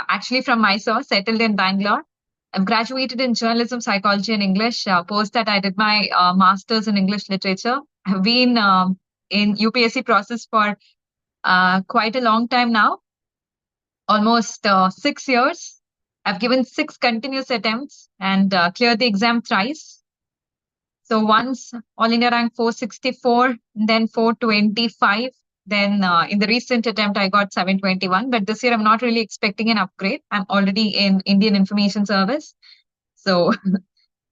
actually from Mysore, settled in Bangalore. I've graduated in journalism, psychology, and English. Post that, I did my master's in English literature. I've been in UPSC process for quite a long time now, almost 6 years. I've given 6 continuous attempts and cleared the exam thrice. So once All India rank 464, then 425. Then in the recent attempt, I got 721. But this year, I'm not really expecting an upgrade. I'm already in Indian Information Service. So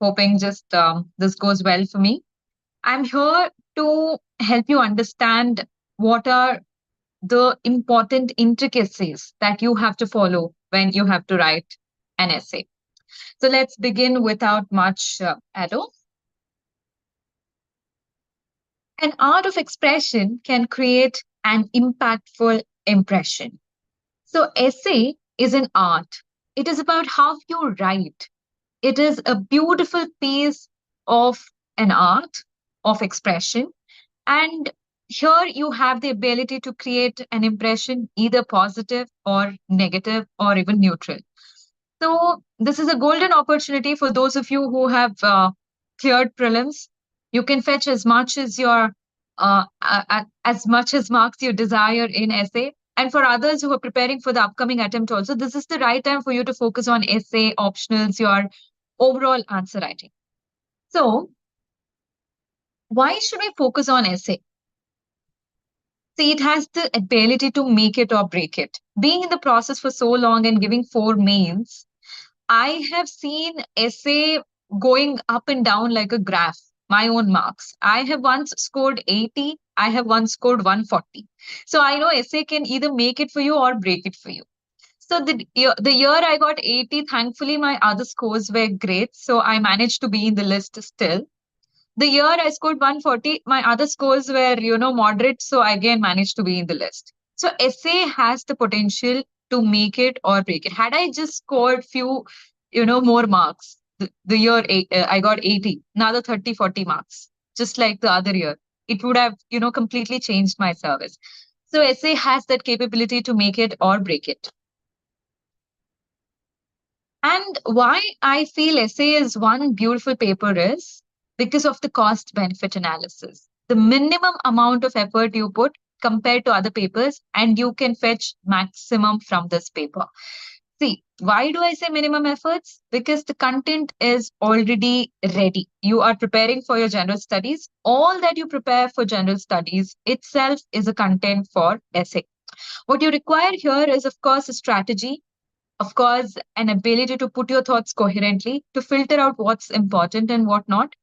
hoping just this goes well for me. I'm here to help you understand what are the important intricacies that you have to follow when you have to write an essay. So let's begin without much ado. An art of expression can create an impactful impression. So, essay is an art. It is about how you write. It is a beautiful piece of an art of expression. And here you have the ability to create an impression, either positive or negative or even neutral. So, this is a golden opportunity for those of you who have cleared prelims. You can fetch as much as marks you desire in essay. And for others who are preparing for the upcoming attempt also, this is the right time for you to focus on essay, optionals, your overall answer writing. So, why should we focus on essay? See, it has the ability to make it or break it. Being in the process for so long and giving 4 mains, I have seen essay going up and down like a graph, my own marks. I have once scored 80, I have once scored 140. So I know essay can either make it for you or break it for you. So the year I got 80, thankfully my other scores were great. So I managed to be in the list still. The year I scored 140, my other scores were, moderate. So I again managed to be in the list. So essay has the potential to make it or break it. Had I just scored few, more marks, the year I got 80, another 30, 40 marks, just like the other year, it would have, completely changed my service. So essay has that capability to make it or break it. And why I feel essay is one beautiful paper is because of the cost benefit analysis. The minimum amount of effort you put compared to other papers, and you can fetch maximum from this paper. See, why do I say minimum efforts? Because the content is already ready. You are preparing for your general studies. All that you prepare for general studies itself is a content for essay. What you require here is, of course, a strategy, of course, an ability to put your thoughts coherently, to filter out what's important and what not.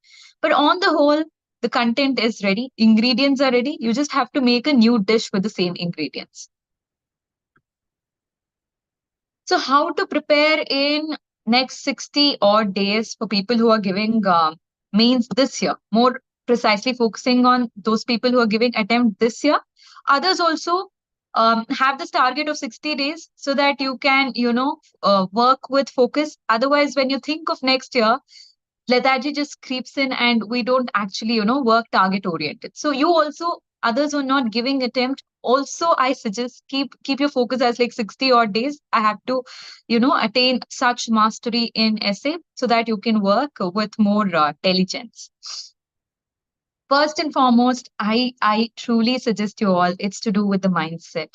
But on the whole, the content is ready, ingredients are ready. You just have to make a new dish with the same ingredients. So how to prepare in next 60 odd days for people who are giving mains this year, more precisely focusing on those people who are giving attempt this year. Others also have this target of 60 days so that you can, work with focus. Otherwise, when you think of next year, lethargy just creeps in and we don't actually, work target oriented. So you also, others who are not giving attempt, also I suggest keep your focus as like 60 odd days. I have to, attain such mastery in essay so that you can work with more intelligence. First and foremost, I truly suggest you all, it's to do with the mindset.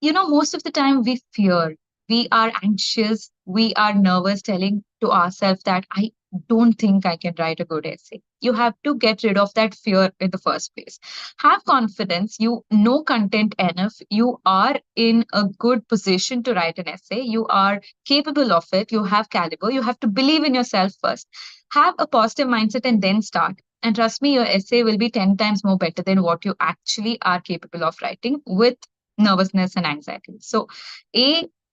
Most of the time we fear, we are anxious, we are nervous, telling to ourselves that I don't think I can write a good essay. You have to get rid of that fear in the first place. Have confidence, you know content enough, you are in a good position to write an essay, you are capable of it, you have caliber, you have to believe in yourself first. Have a positive mindset and then start. And trust me, your essay will be 10 times more better than what you actually are capable of writing with nervousness and anxiety. So,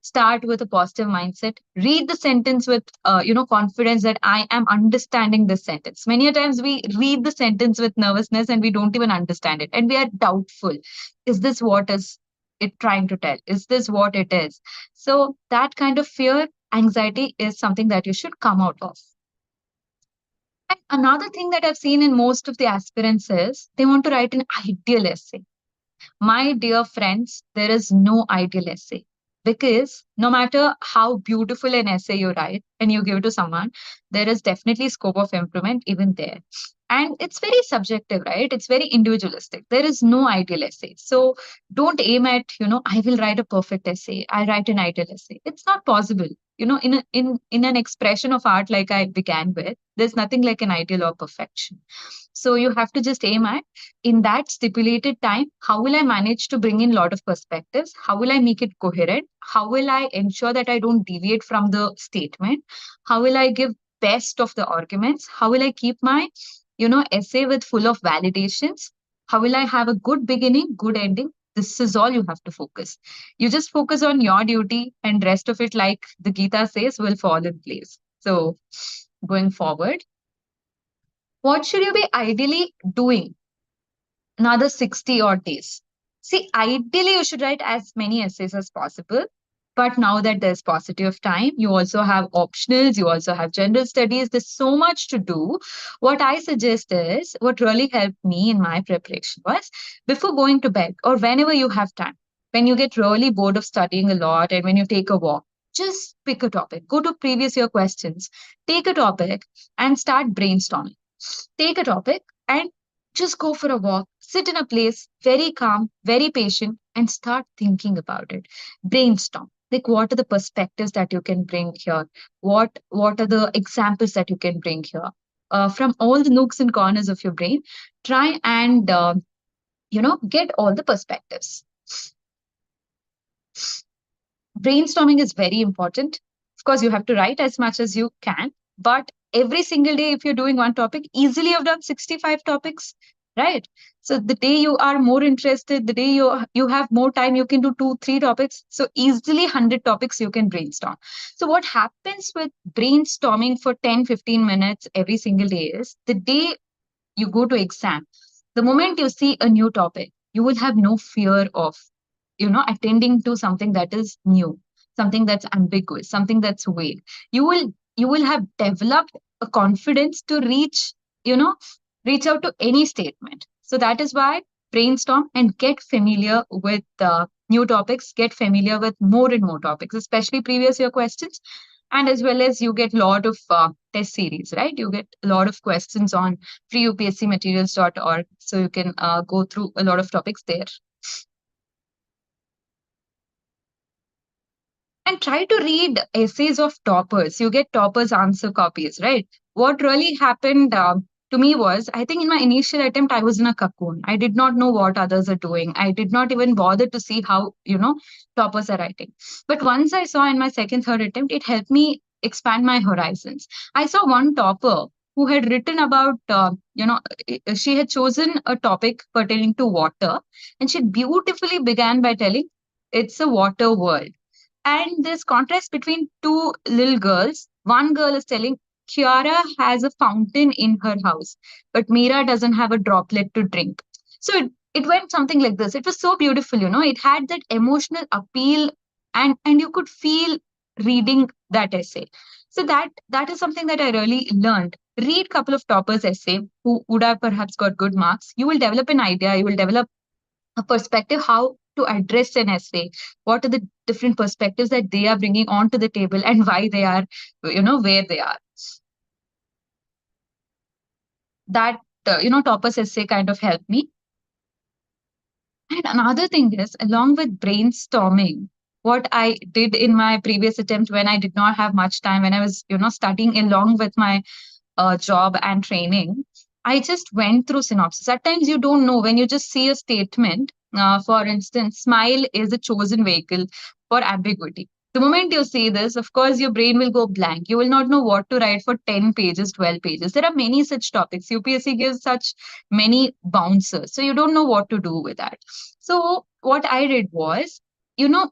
start with a positive mindset. Read the sentence with, confidence that I am understanding this sentence. Many a times we read the sentence with nervousness and we don't even understand it. And we are doubtful. Is this what is it trying to tell? Is this what it is? So that kind of fear, anxiety is something that you should come out of. And another thing that I've seen in most of the aspirants is they want to write an ideal essay. My dear friends, there is no ideal essay. Because no matter how beautiful an essay you write and you give to someone, there is definitely scope of improvement even there. And it's very subjective, right? It's very individualistic. There is no ideal essay. So don't aim at, I will write a perfect essay. I write an ideal essay. It's not possible. In an expression of art like I began with, there's nothing like an ideal or perfection. So you have to just aim at, in that stipulated time, how will I manage to bring in a lot of perspectives? How will I make it coherent? How will I ensure that I don't deviate from the statement? How will I give best of the arguments? How will I keep my, essay with full of validations? How will I have a good beginning, good ending? This is all you have to focus. You just focus on your duty, and rest of it, like the Gita says, will fall in place. So going forward, what should you be ideally doing another 60 odd days? See, ideally, you should write as many essays as possible. But now that there's paucity of time, you also have optionals, you also have general studies. There's so much to do. What I suggest is, what really helped me in my preparation was, before going to bed or whenever you have time, when you get really bored of studying a lot and when you take a walk, just pick a topic, go to previous year questions, take a topic and start brainstorming. Take a topic and just go for a walk, sit in a place very calm, very patient, and start thinking about it. Brainstorm. Like, what are the perspectives that you can bring here? What are the examples that you can bring here? From all the nooks and corners of your brain, try and get all the perspectives. Brainstorming is very important. Of course, you have to write as much as you can, but every single day, if you're doing one topic, easily you've done 65 topics, right? So the day you are more interested, the day you have more time, you can do two, three topics. So easily 100 topics you can brainstorm. So what happens with brainstorming for 10, 15 minutes every single day is, the day you go to exam, the moment you see a new topic, you will have no fear of attending to something that is new, something that's ambiguous, something that's vague. You will have developed a confidence to you know reach out to any statement. So that is why brainstorm and get familiar with new topics, get familiar with more and more topics, especially previous year questions. And as well as, you get a lot of test series, right? You get a lot of questions on freeupscmaterials.org, so you can go through a lot of topics there. And try to read essays of toppers. You get toppers answer copies, right? What really happened to me was, I think in my initial attempt, I was in a cocoon. I did not know what others are doing. I did not even bother to see how, toppers are writing. But once I saw in my second, third attempt, it helped me expand my horizons. I saw one topper who had written about, she had chosen a topic pertaining to water, and she beautifully began by telling, it's a water world. And this contrast between two little girls. One girl is telling, Kiara has a fountain in her house, but Mira doesn't have a droplet to drink. So it went something like this. It was so beautiful, It had that emotional appeal, and you could feel reading that essay. So that is something that I really learned. Read couple of toppers essay who would have perhaps got good marks. You will develop an idea. You will develop a perspective how to address an essay, what are the different perspectives that they are bringing onto the table, and why they are where they are. That toppers essay kind of helped me. And another thing is, along with brainstorming, what I did in my previous attempt, when I did not have much time, when I was studying along with my job and training, I just went through synopsis. At times, you don't know when you just see a statement. For instance, smile is a chosen vehicle for ambiguity. The moment you see this, of course, your brain will go blank. You will not know what to write for 10 pages, 12 pages. There are many such topics. UPSC gives such many bouncers. So you don't know what to do with that. So what I did was, you know,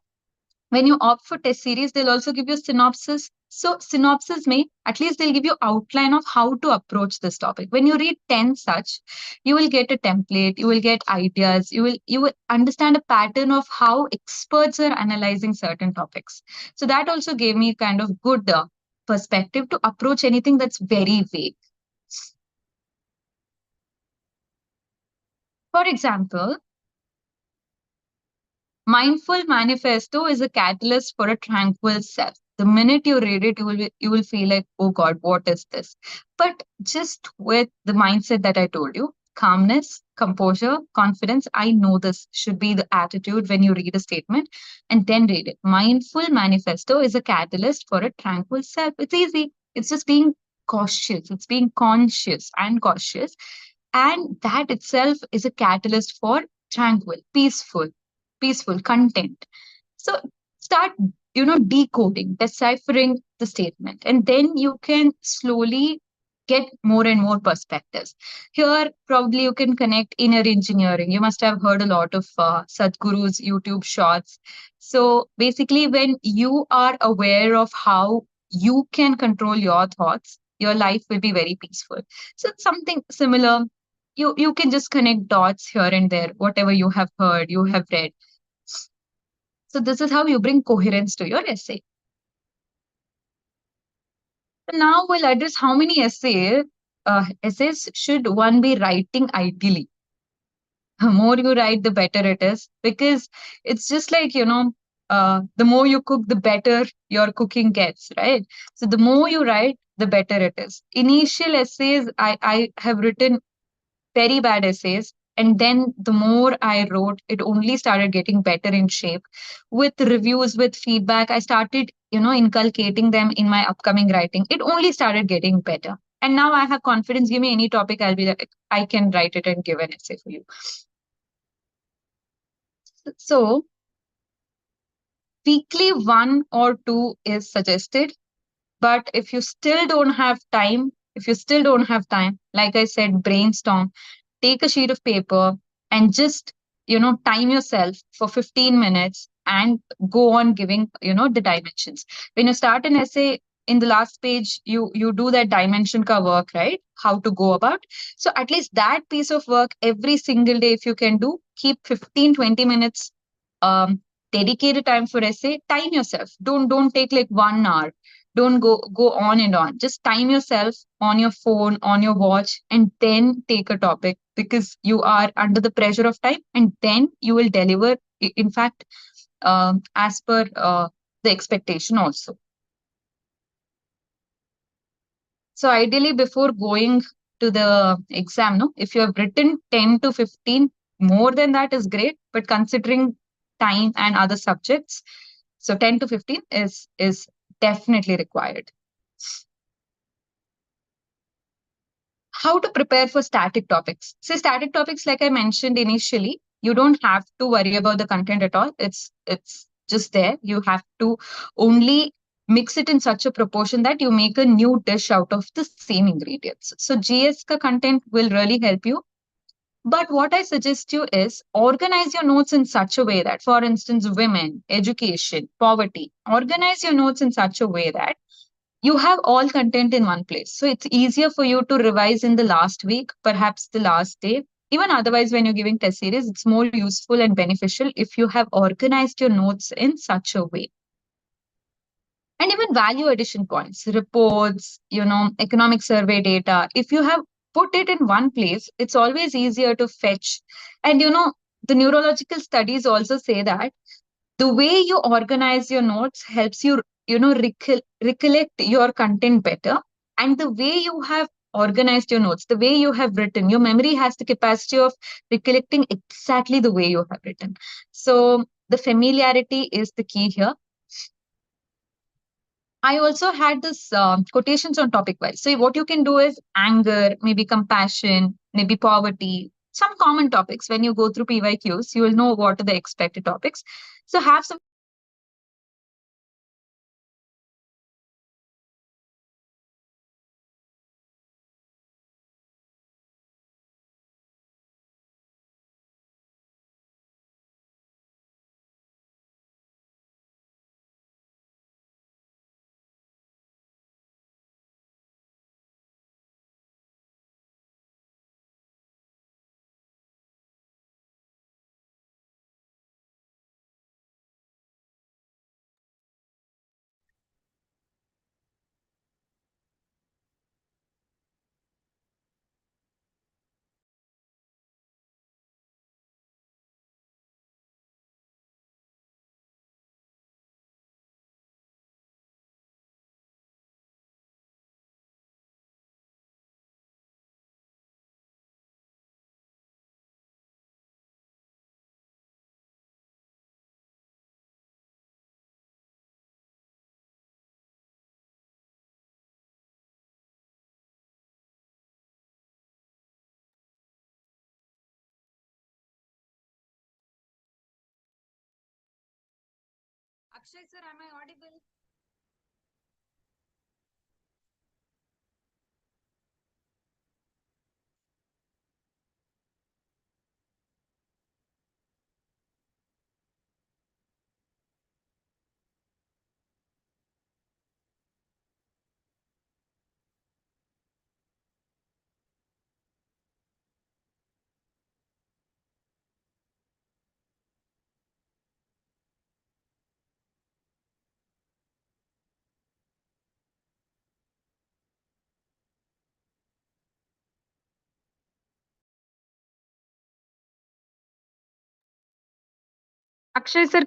when you opt for test series, they'll also give you synopsis. So synopsis may, at least they'll give you outline of how to approach this topic. When you read 10 such, you will get a template, you will get ideas, you will understand a pattern of how experts are analyzing certain topics. So that also gave me kind of good perspective to approach anything that's very vague. For example, Mindful manifesto is a catalyst for a tranquil self. The minute you read it, you will feel like, oh God, what is this? But just with the mindset that I told you, calmness, composure, confidence, I know this should be the attitude when you read a statement and then read it. Mindful manifesto is a catalyst for a tranquil self. It's easy. It's just being cautious. It's being conscious and cautious. And that itself is a catalyst for tranquil, peaceful content. So start, decoding, deciphering the statement, and then you can slowly get more and more perspectives. Here, probably you can connect inner engineering. You must have heard a lot of Sadhguru's YouTube shorts. So basically, when you are aware of how you can control your thoughts, your life will be very peaceful. So it's something similar. You can just connect dots here and there, whatever you have heard, you have read. So this is how you bring coherence to your essay. So now we'll address how many essays should one be writing ideally. The more you write, the better it is, because it's just like, the more you cook, the better your cooking gets, right? So the more you write, the better it is. Initial essays, I have written very bad essays. And then the more I wrote, it only started getting better in shape. With reviews, with feedback, I started, inculcating them in my upcoming writing. It only started getting better. And now I have confidence. Give me any topic, I'll be like, I can write it and give an essay for you. So, weekly one or two is suggested. But if you still don't have time, like I said, brainstorm, take a sheet of paper and just, time yourself for 15 minutes and go on giving, the dimensions. When you start an essay, in the last page, you do that dimension ka work, right? How to go about. So at least that piece of work every single day, if you can do, keep 15-20 minutes, um, dedicated time for essay, time yourself. Don't take like 1 hour. Don't go on and on. Just time yourself on your phone, on your watch, and then take a topic, because you are under the pressure of time, and then you will deliver, in fact, as per the expectation also. So ideally, before going to the exam, no, if you have written 10 to 15, more than that is great. But considering time and other subjects, so 10 to 15 is definitely required. How to prepare for static topics. See, static topics, like I mentioned initially, you don't have to worry about the content at all. It's just there. You have to only mix it in such a proportion that you make a new dish out of the same ingredients. So GS ka content will really help you. But what I suggest you is organize your notes in such a way that, for instance, women, education, poverty, organize your notes in such a way that you have all content in one place. So it's easier for you to revise in the last week, perhaps the last day. Even otherwise, when you're giving test series, it's more useful and beneficial if you have organized your notes in such a way. And even value addition points, reports, economic survey data. If you have put it in one place, it's always easier to fetch. And, the neurological studies also say that the way you organize your notes helps you, recollect your content better. And the way you have organized your notes, the way you have written, your memory has the capacity of recollecting exactly the way you have written. So the familiarity is the key here. I also had this quotations on topic wise. So what you can do is anger, maybe compassion, maybe poverty, some common topics. When you go through PYQs, you will know what are the expected topics. So have some Akshay sir, am I audible? Akshay sir,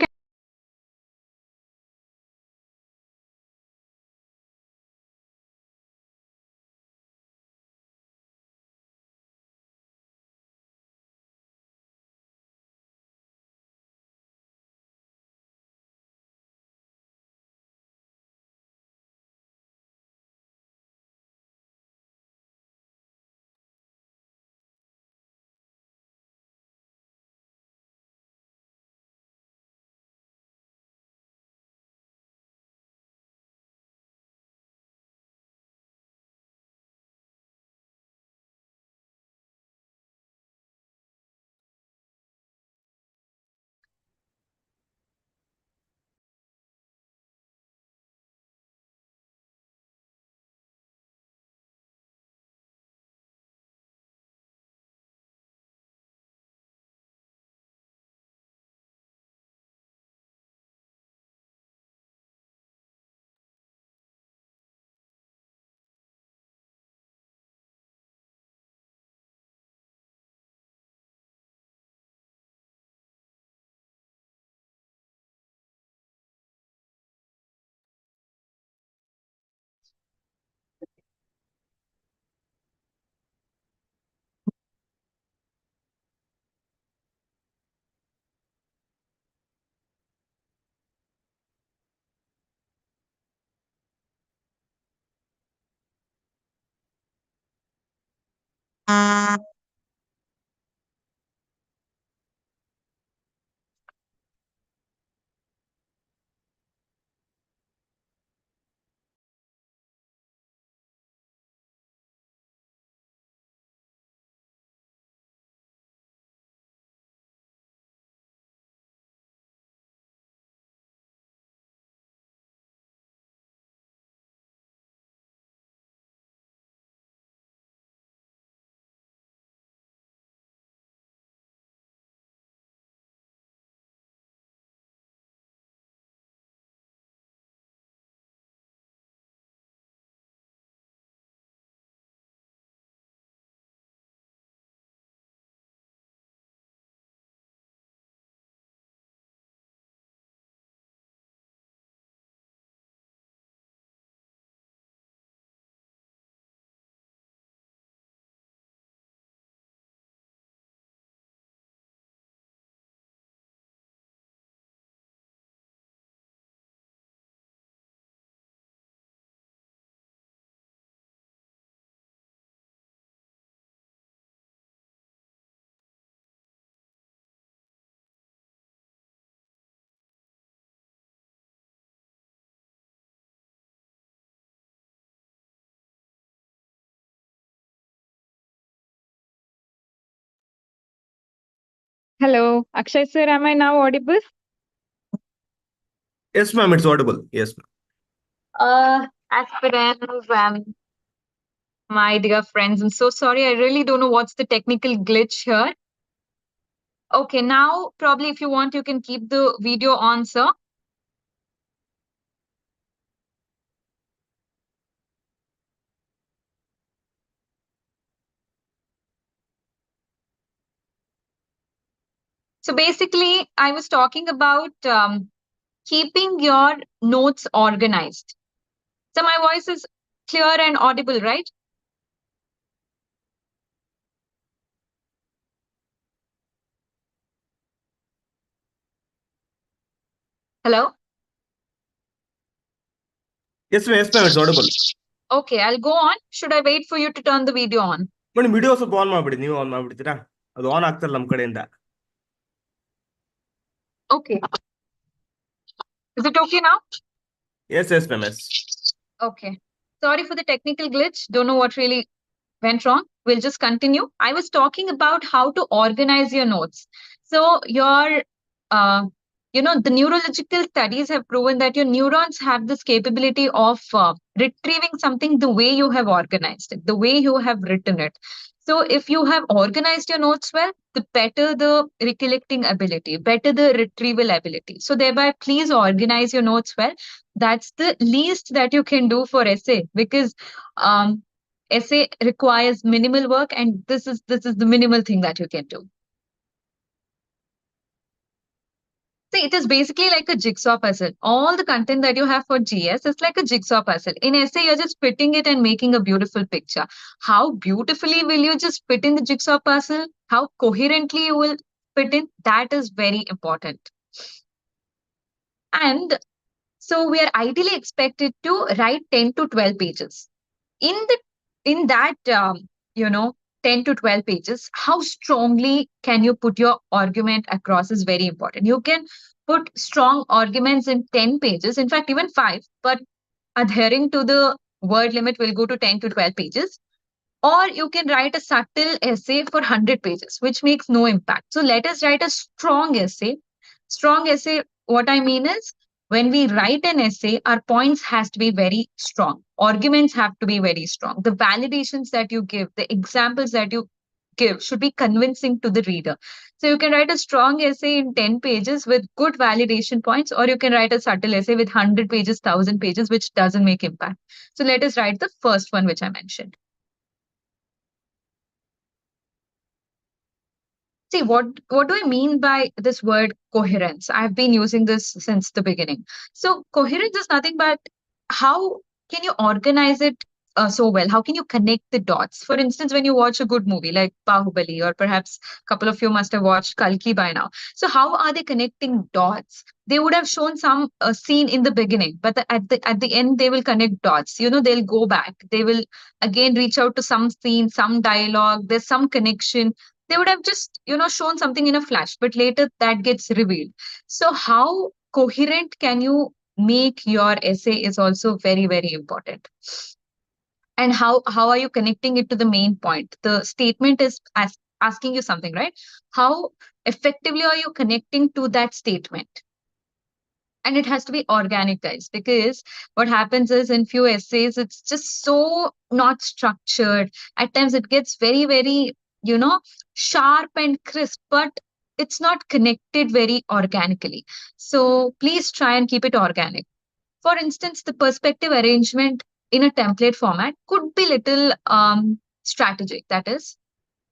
hello, Akshay sir, am I now audible? Yes, ma'am, it's audible. Yes, ma'am. Aspirants and my dear friends, I'm so sorry. I really don't know what's the technical glitch here. Okay, now probably if you want, you can keep the video on, sir. So basically, I was talking about keeping your notes organized. So my voice is clear and audible, right? Hello? Yes, ma'am, it's audible. Okay, I'll go on. Should I wait for you to turn the video on? Madam video ಸ್ವಲ್ಪ on ಮಾಡ್ಬಿಡಿ, ನೀವು on ಮಾಡ್ಬಿಡ್ತೀರಾ? ಅದು on ಆಗ್ತಿಲ್ಲ ನಮ್ಮ ಕಡೆಯಿಂದ. Okay. Is it okay now? Yes, ma'am. Yes. Okay. Sorry for the technical glitch. Don't know what really went wrong. We'll just continue. I was talking about how to organize your notes. So uh, the neurological studies have proven that your neurons have this capability of retrieving something the way you have organized it, the way you have written it. So if you have organized your notes well, the better the recollecting ability, better the retrieval ability. So thereby, please organize your notes well. That's the least that you can do for essay, because um, essay requires minimal work, and this is the minimal thing that you can do. See, it is basically like a jigsaw puzzle. All the content that you have for GS is like a jigsaw puzzle. In essay, you're just fitting it and making a beautiful picture. How beautifully will you just fit in the jigsaw puzzle? How coherently you will fit in? That is very important. And so we are ideally expected to write 10 to 12 pages. In that 10 to 12 pages, how strongly can you put your argument across is very important. You can put strong arguments in 10 pages, in fact even 5, but adhering to the word limit will go to 10 to 12 pages. Or you can write a subtle essay for 100 pages, which makes no impact. So let us write a strong essay. Strong essay, what I mean is, when we write an essay, our points has to be very strong. Arguments have to be very strong. The validations that you give, the examples that you give should be convincing to the reader. So you can write a strong essay in 10 pages with good validation points, or you can write a subtle essay with 100 pages, 1000 pages, which doesn't make impact. So let us write the first one, which I mentioned. See, what do I mean by this word coherence? I've been using this since the beginning. So coherence is nothing but how can you organize it so well? How can you connect the dots? For instance, when you watch a good movie like Bahubali, or perhaps a couple of you must have watched Kalki by now. So how are they connecting dots? They would have shown some scene in the beginning, but at the end they will connect dots. They'll go back. They will again reach out to some scene, some dialogue. There's some connection. They would have just shown something in a flash, but later that gets revealed. So how coherent can you make your essay is also very, very important. And how are you connecting it to the main point? The statement is asking you something, right? How effectively are you connecting to that statement? And it has to be organic, guys, because what happens is, in few essays it's just so not structured. At times it gets very, very you know sharp and crisp, but it's not connected very organically. So please try and keep it organic. For instance, the perspective arrangement in a template format could be little strategic. That is,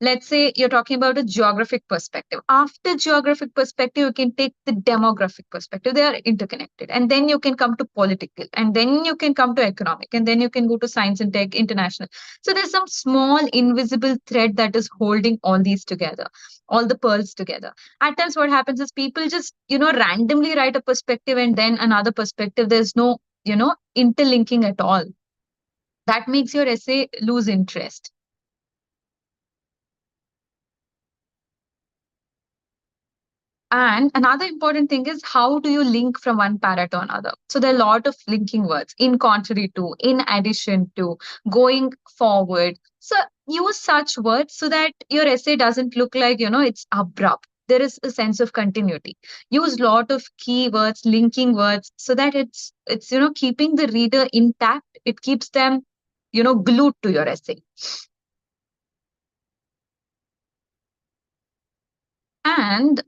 let's say you're talking about a geographic perspective. After geographic perspective, you can take the demographic perspective. They are interconnected. And then you can come to political, and then you can come to economic, and then you can go to science and tech, international. So there's some small invisible thread that is holding all these together, all the pearls together. At times, what happens is people just, randomly write a perspective and then another perspective. There's no, interlinking at all. That makes your essay lose interest. And another important thing is, how do you link from one para to another? So there are a lot of linking words: in contrary to, in addition to, going forward. So use such words so that your essay doesn't look like, it's abrupt. There is a sense of continuity. Use lot of keywords, linking words, so that it's keeping the reader intact. It keeps them, glued to your essay. And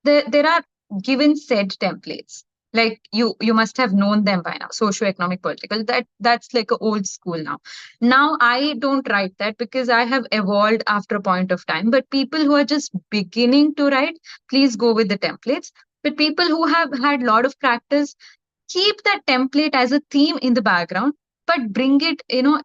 there are given said templates, like you must have known them by now: socio-economic, political. That's like a old school now. I don't write that because I have evolved after a point of time. But people who are just beginning to write, please go with the templates. But people who have had a lot of practice, keep that template as a theme in the background, but bring it,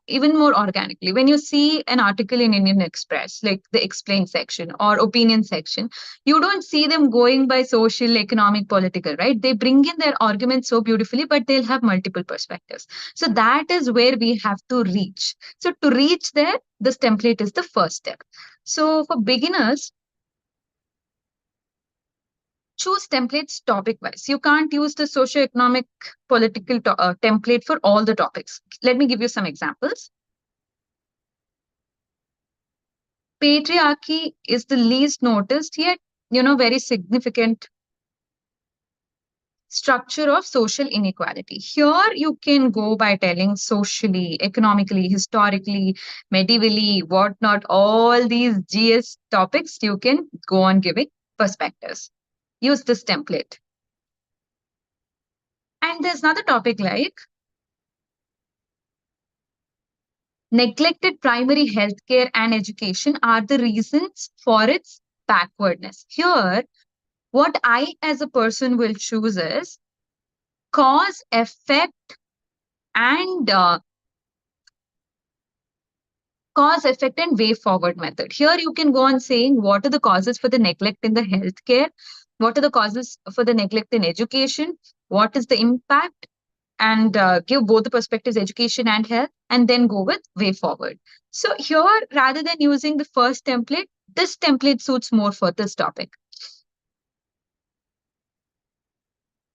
even more organically. When you see an article in Indian Express, like the explain section or opinion section, you don't see them going by social, economic, political, right? They bring in their arguments so beautifully, but they'll have multiple perspectives. So that is where we have to reach. So to reach there, this template is the first step. So for beginners, choose templates topic wise. You can't use the socio-economic political template for all the topics. Let me give you some examples. Patriarchy is the least noticed yet, very significant structure of social inequality. Here you can go by telling socially, economically, historically, medievally, whatnot, all these GS topics, you can go on giving perspectives. Use this template. And there's another topic like neglected primary healthcare and education are the reasons for its backwardness. Here, what I as a person will choose is cause, effect, and way forward method. Here you can go on saying what are the causes for the neglect in the healthcare, what are the causes for the neglect in education, what is the impact, and give both the perspectives, education and health, and then go with way forward. So here, rather than using the first template, this template suits more for this topic.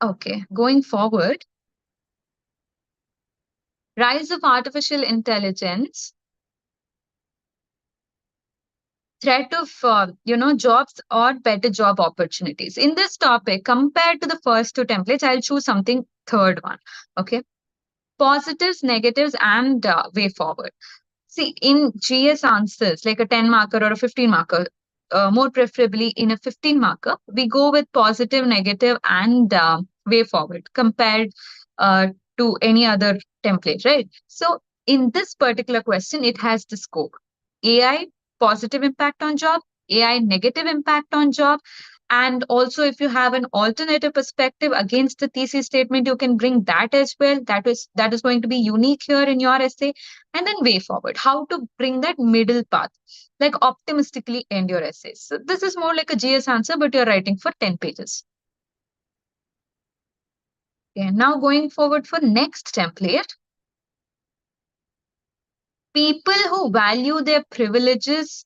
Okay, going forward, rise of artificial intelligence, threat of jobs or better job opportunities. In this topic, compared to the first two templates, I'll choose something third one. Okay, positives, negatives, and way forward. See, in GS answers, like a 10 marker or a 15 marker, more preferably in a 15 marker, we go with positive, negative, and way forward compared to any other template, right? So in this particular question, it has the scope. AI, positive impact on job, AI, negative impact on job. And also, if you have an alternative perspective against the thesis statement, you can bring that as well. That is going to be unique here in your essay. And then way forward, how to bring that middle path, like optimistically end your essay. So this is more like a GS answer, but you're writing for 10 pages. Okay, now going forward for next template. People who value their privileges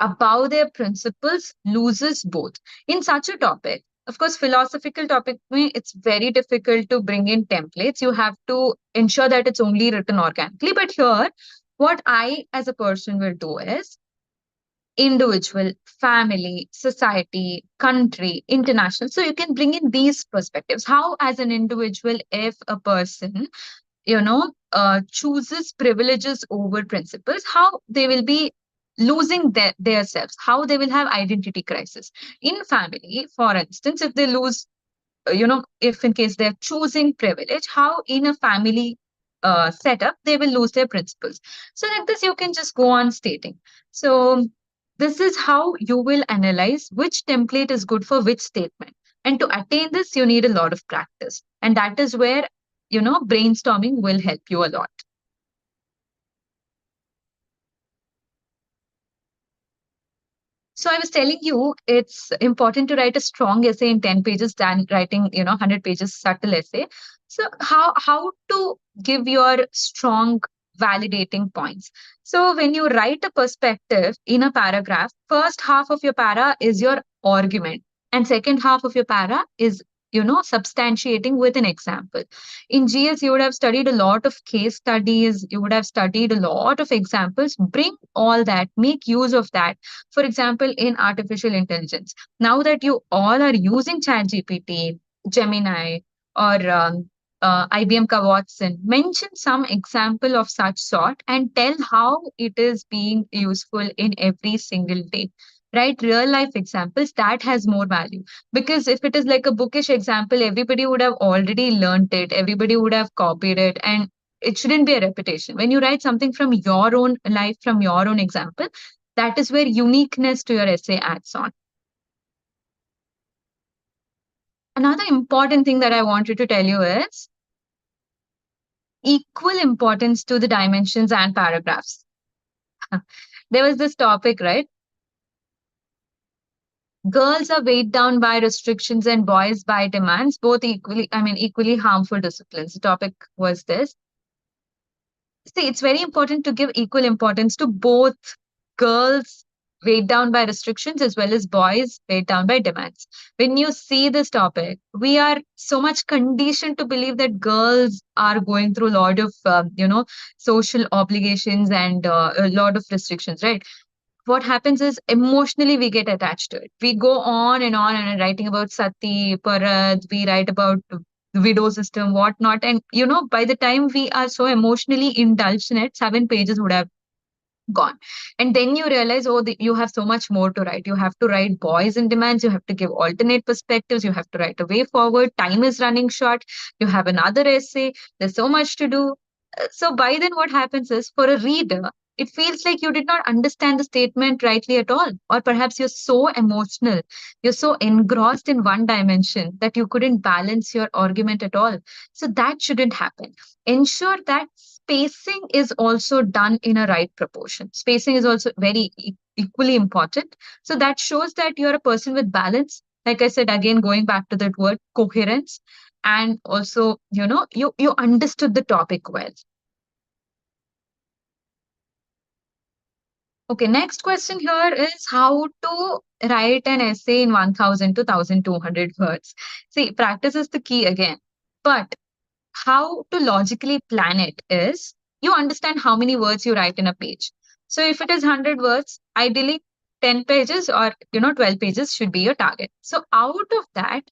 above their principles loses both. In such a topic, of course, philosophical topic, it's very difficult to bring in templates. You have to ensure that it's only written organically. But here, what I as a person will do is individual, family, society, country, international. So you can bring in these perspectives. How, as an individual, if a person chooses privileges over principles, how they will be losing their selves, how they will have identity crisis. In family, for instance, if they lose, if in case they're choosing privilege, how in a family setup, they will lose their principles. So like this, you can just go on stating. So this is how you will analyze which template is good for which statement. And to attain this, you need a lot of practice. And that is where brainstorming will help you a lot. So I was telling you, it's important to write a strong essay in 10 pages than writing, 100 pages subtle essay. So how to give your strong validating points? So when you write a perspective in a paragraph, first half of your para is your argument, and second half of your para is substantiating with an example. In GS, you would have studied a lot of case studies, you would have studied a lot of examples. Bring all that, make use of that. For example, in artificial intelligence, now that you all are using ChatGPT, Gemini, or IBM Ka Watson, mention some example of such sort and tell how it is being useful in every single day. Write real life examples that has more value. Because if it is like a bookish example, everybody would have already learned it, everybody would have copied it, and it shouldn't be a repetition. When you write something from your own life, from your own example, that is where uniqueness to your essay adds on. Another important thing that I wanted to tell you is equal importance to the dimensions and paragraphs. There was this topic, right? Girls are weighed down by restrictions and boys by demands, both equally harmful disciplines. The topic was this. See, it's very important to give equal importance to both girls weighed down by restrictions as well as boys weighed down by demands. When you see this topic, we are so much conditioned to believe that girls are going through a lot of, social obligations and a lot of restrictions, right? What happens is emotionally we get attached to it. We go on and writing about Sati, Parad, we write about the widow system, whatnot. And, by the time we are so emotionally indulged in it, 7 pages would have gone. And then you realize, oh, you have so much more to write. You have to write boys and demands. You have to give alternate perspectives. You have to write a way forward. Time is running short. You have another essay. There's so much to do. So by then, what happens is for a reader, it feels like you did not understand the statement rightly at all. Or perhaps you're so emotional, you're so engrossed in one dimension that you couldn't balance your argument at all. So that shouldn't happen. Ensure that spacing is also done in a right proportion. Spacing is also very equally important. So that shows that you're a person with balance. Like I said, again, going back to that word coherence, and also, you understood the topic well. Okay, next question here is how to write an essay in 1000 to 1200 words. See, practice is the key again. But how to logically plan it is you understand how many words you write in a page. So if it is 100 words, ideally 10 pages or 12 pages should be your target. So out of that,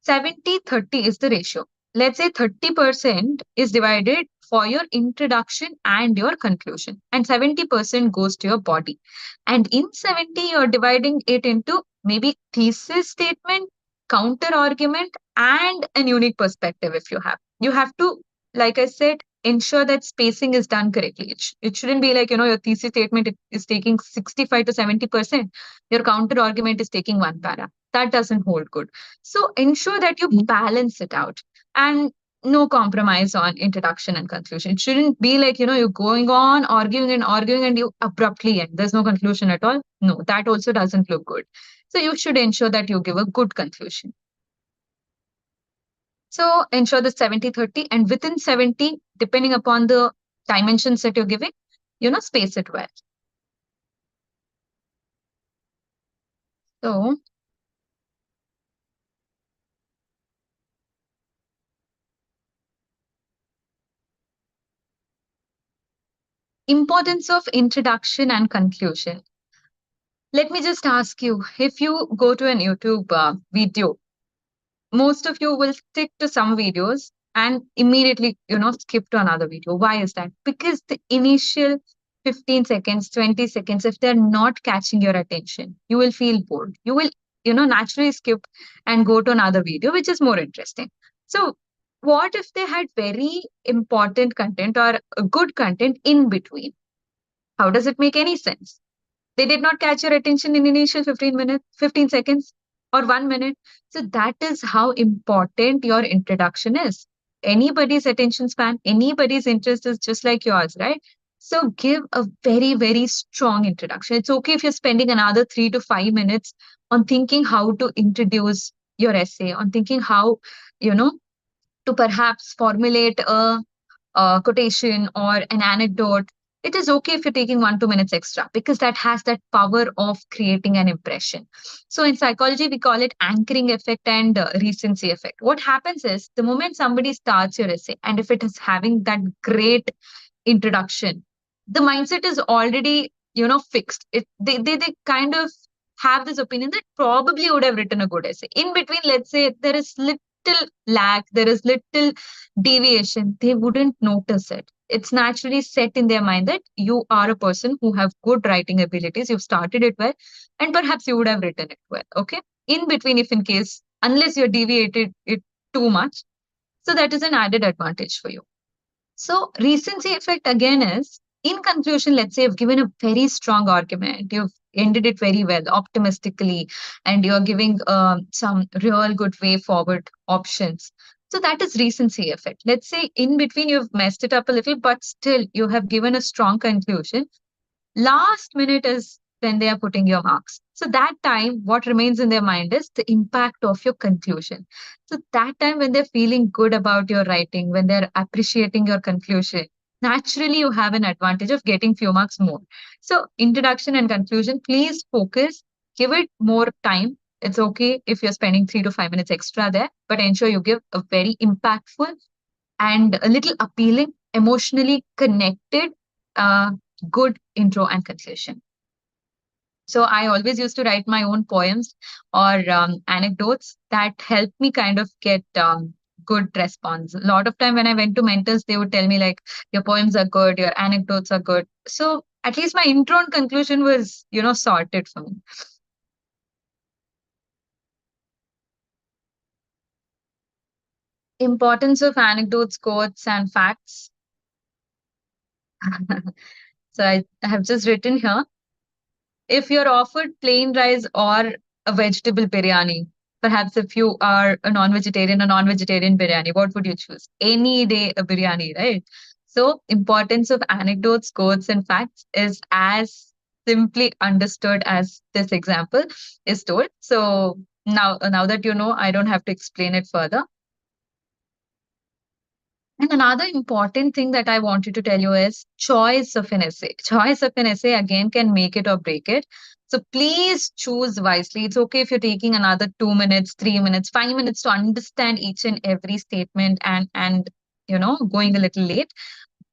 70-30 is the ratio. Let's say 30% is divided for your introduction and your conclusion, and 70% goes to your body. And in 70, you're dividing it into maybe thesis statement, counter argument, and an unique perspective if you have. You have to, like I said, ensure that spacing is done correctly. It shouldn't be like, your thesis statement is taking 65 to 70%. Your counter argument is taking one para. That doesn't hold good. So ensure that you balance it out and no compromise on introduction and conclusion. It shouldn't be like, you're going on arguing and you abruptly end. There's no conclusion at all. No, that also doesn't look good. So you should ensure that you give a good conclusion. So ensure the 70-30, and within 70, depending upon the dimensions that you're giving, space it well. So importance of introduction and conclusion. Let me just ask you, if you go to an YouTube video, most of you will stick to some videos and immediately, skip to another video. Why is that? Because the initial 15 seconds, 20 seconds, if they're not catching your attention, you will feel bored. You will, naturally skip and go to another video, which is more interesting. So what if they had very important content or good content in between? How does it make any sense? They did not catch your attention in initial 15 seconds or 1 minute. So that is how important your introduction is. Anybody's attention span, anybody's interest is just like yours, right? So give a very, very strong introduction. It's okay if you're spending another 3 to 5 minutes on thinking how to introduce your essay, on thinking how, to perhaps formulate a quotation or an anecdote. It is okay if you're taking 1-2 minutes extra because that has that power of creating an impression. So in psychology, we call it anchoring effect and recency effect. What happens is the moment somebody starts your essay, and if it is having that great introduction, the mindset is already, fixed. They kind of have this opinion that probably would have written a good essay. In between, let's say there is little lag, there is little deviation, they wouldn't notice it. It's naturally set in their mind that you are a person who have good writing abilities. You've started it well, and perhaps you would have written it well. Okay. In between, if in case, unless you're deviated it too much, so that is an added advantage for you. So recency effect again is, in conclusion, let's say you've given a very strong argument, you've ended it very well, optimistically, and you're giving some real good way forward options. So that is recency effect. Let's say in between you've messed it up a little, but still you have given a strong conclusion. Last minute is when they are putting your marks. So that time, what remains in their mind is the impact of your conclusion. So that time when they're feeling good about your writing, when they're appreciating your conclusion, naturally you have an advantage of getting few marks more. So introduction and conclusion, please focus, give it more time. It's okay if you're spending 3 to 5 minutes extra there, but ensure you give a very impactful and a little appealing, emotionally connected, uh, good intro and conclusion. So I always used to write my own poems or anecdotes that helped me kind of get good response. A lot of time when I went to mentors, they would tell me like, your poems are good, your anecdotes are good. So at least my intro and conclusion was, sorted for me. Importance of anecdotes, quotes, and facts. So I have just written here, if you're offered plain rice or a vegetable biryani, perhaps if you are a non-vegetarian biryani, what would you choose? Any day a biryani, right? So importance of anecdotes, quotes, and facts is as simply understood as this example is told. So now that you know, I don't have to explain it further. And another important thing that I wanted to tell you is choice of an essay. Choice of an essay again can make it or break it. So please choose wisely. It's okay if you're taking another 2 minutes, 3 minutes, 5 minutes to understand each and every statement and going a little late.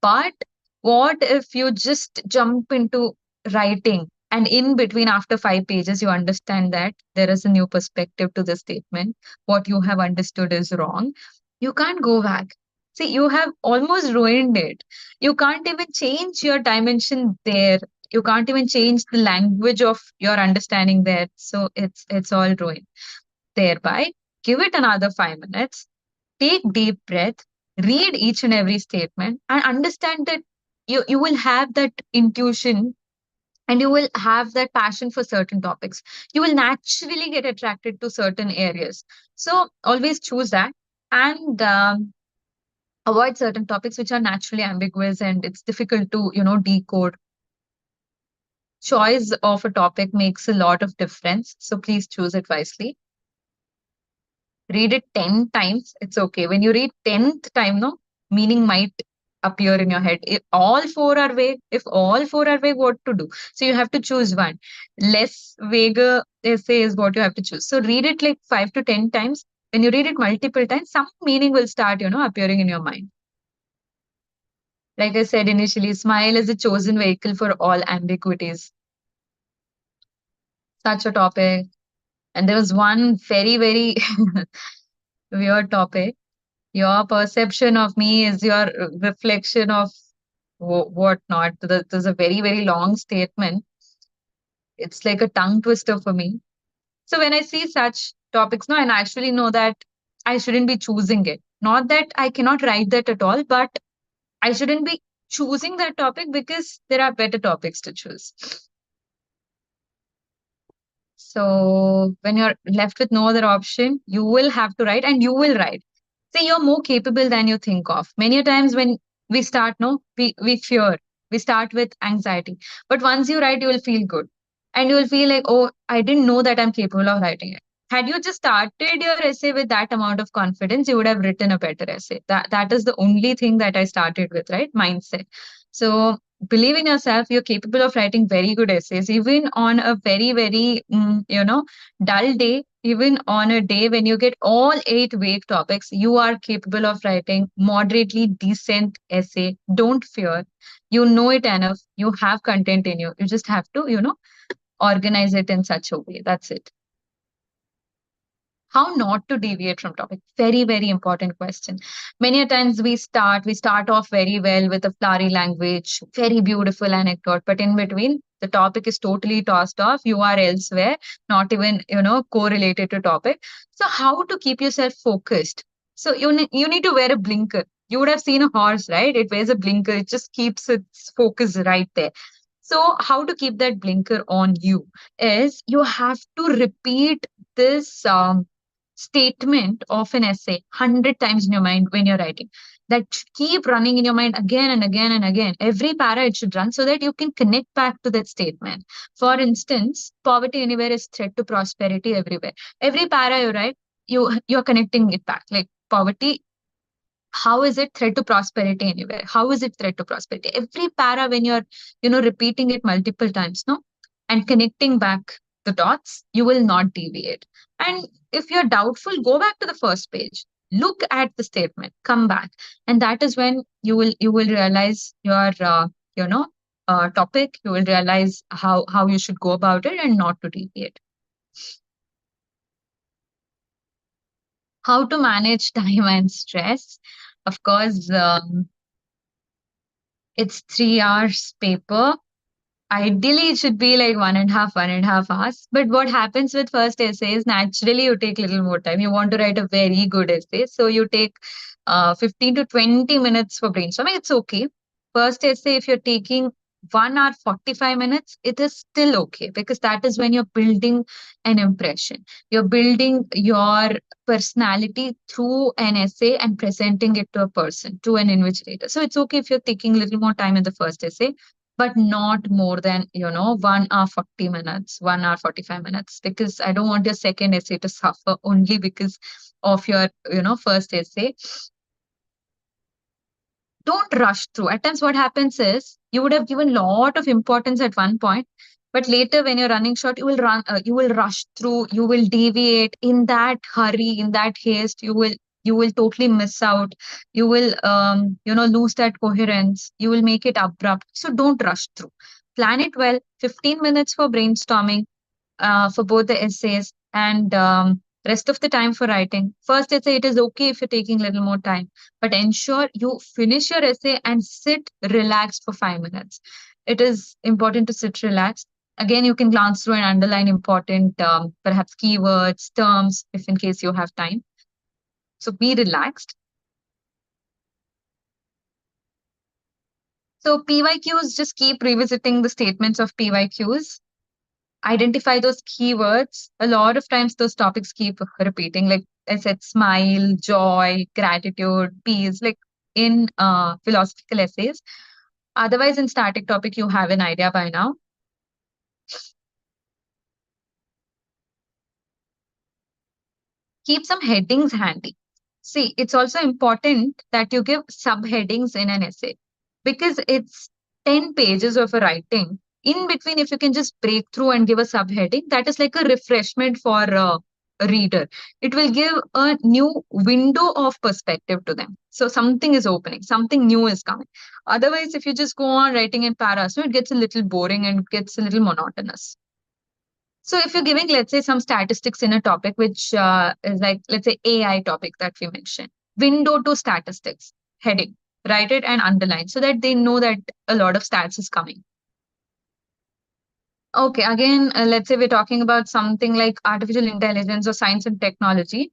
But what if you just jump into writing and in between after 5 pages you understand that there is a new perspective to the statement. What you have understood is wrong. You can't go back. See, you have almost ruined it. You can't even change your dimension there. You can't even change the language of your understanding there. So it's all ruined. Thereby, give it another 5 minutes, take deep breath, read each and every statement, and understand that you will have that intuition and you will have that passion for certain topics. You will naturally get attracted to certain areas. So always choose that and avoid certain topics which are naturally ambiguous and it's difficult to decode. Choice of a topic makes a lot of difference, so please choose it wisely. Read it 10 times, it's okay. When you read 10th time, no, meaning might appear in your head. If all four are vague, what to do? So you have to choose one. Less vague essay is what you have to choose. So read it like 5 to 10 times. When you read it multiple times, some meaning will start, appearing in your mind. Like I said initially, smile is a chosen vehicle for all ambiguities. Such a topic. And there was one very, very weird topic. Your perception of me is your reflection of what not. There's a very, very long statement. It's like a tongue twister for me. So when I see such topics, no, and I actually know that I shouldn't be choosing it. Not that I cannot write that at all, but I shouldn't be choosing that topic because there are better topics to choose. So when you're left with no other option, you will have to write and you will write. Say you're more capable than you think of. Many a times when we start, no, we fear. We start with anxiety. But once you write, you will feel good. And you will feel like, oh, I didn't know that I'm capable of writing it. Had you just started your essay with that amount of confidence, you would have written a better essay. That is the only thing that I started with, right? Mindset. So believe in yourself, you're capable of writing very good essays, even on a very, very, dull day, even on a day when you get all 8 vague topics, you are capable of writing moderately decent essay. Don't fear. You know it enough. You have content in you. You just have to, organize it in such a way. That's it. How not to deviate from topic? Very, very important question. Many a times we start off very well with a flowery language, very beautiful anecdote, but in between the topic is totally tossed off. You are elsewhere, not even correlated to topic. So how to keep yourself focused? So you need to wear a blinker. You would have seen a horse, right? It wears a blinker. It just keeps its focus right there. So how to keep that blinker on you is you have to repeat this statement of an essay 100 times in your mind when you're writing. That should keep running in your mind again and again and again. Every para it should run so that you can connect back to that statement. For instance, poverty anywhere is threat to prosperity everywhere. Every para you write, you're connecting it back. Like poverty How is it threat to prosperity anywhere? How is it threat to prosperity? Every para, when you're, repeating it multiple times, no, and connecting back the dots, you will not deviate. And if you're doubtful, go back to the first page, look at the statement, come back, and that is when you will realize your topic. You will realize how you should go about it and not to deviate. How to manage time and stress? Of course, it's 3 hours paper. Ideally, it should be like 1.5 hours. But what happens with first essays, naturally, you take little more time. You want to write a very good essay. So you take 15 to 20 minutes for brainstorming. It's okay. First essay, if you're taking 1 hour 45 minutes, it is still okay because that is when you're building an impression. You're building your personality through an essay and presenting it to a person, to an invigilator. So it's okay if you're taking a little more time in the first essay, but not more than 1 hour 40 minutes, 1 hour 45 minutes, because I don't want your second essay to suffer only because of your first essay. Don't rush through. At times what happens is you would have given a lot of importance at one point, but later when you're running short, you will rush through, you will deviate in that hurry, in that haste. You will totally miss out. You will lose that coherence. You will make it abrupt. So don't rush through. Plan it well. 15 minutes for brainstorming, for both the essays, and rest of the time for writing. First essay, it is okay if you're taking a little more time, but ensure you finish your essay and sit relaxed for 5 minutes. It is important to sit relaxed. Again, you can glance through and underline important, perhaps keywords, terms, if in case you have time. So be relaxed. So PYQs, just keep revisiting the statements of PYQs. Identify those keywords. A lot of times those topics keep repeating. Like I said, smile, joy, gratitude, peace, like in philosophical essays. Otherwise, in static topic, you have an idea by now. Keep some headings handy. See, it's also important that you give subheadings in an essay because it's 10 pages of a writing. In between, if you can just break through and give a subheading, that is like a refreshment for a reader. It will give a new window of perspective to them. So something is opening, something new is coming. Otherwise, if you just go on writing in paras, it gets a little boring and gets a little monotonous. So if you're giving, let's say, some statistics in a topic, which is like, let's say, AI topic that we mentioned, window to statistics, heading, write it and underline so that they know that a lot of stats is coming. Okay, again, let's say we're talking about something like artificial intelligence or science and technology.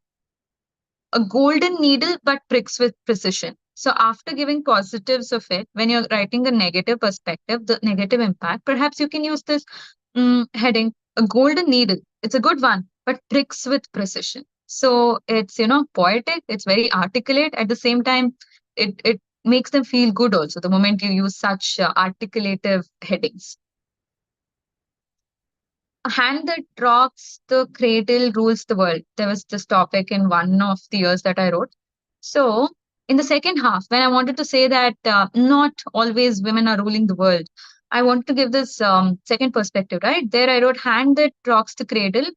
A golden needle but pricks with precision. So after giving positives of it, when you're writing the negative perspective, the negative impact, perhaps you can use this heading, a golden needle. It's a good one, but pricks with precision. So it's, poetic, it's very articulate. At the same time, it makes them feel good also the moment you use such articulative headings. A hand that rocks the cradle rules the world. There was this topic in one of the years that I wrote. So, in the second half, when I wanted to say that not always women are ruling the world, I want to give this second perspective, right? There I wrote, hand that rocks the cradle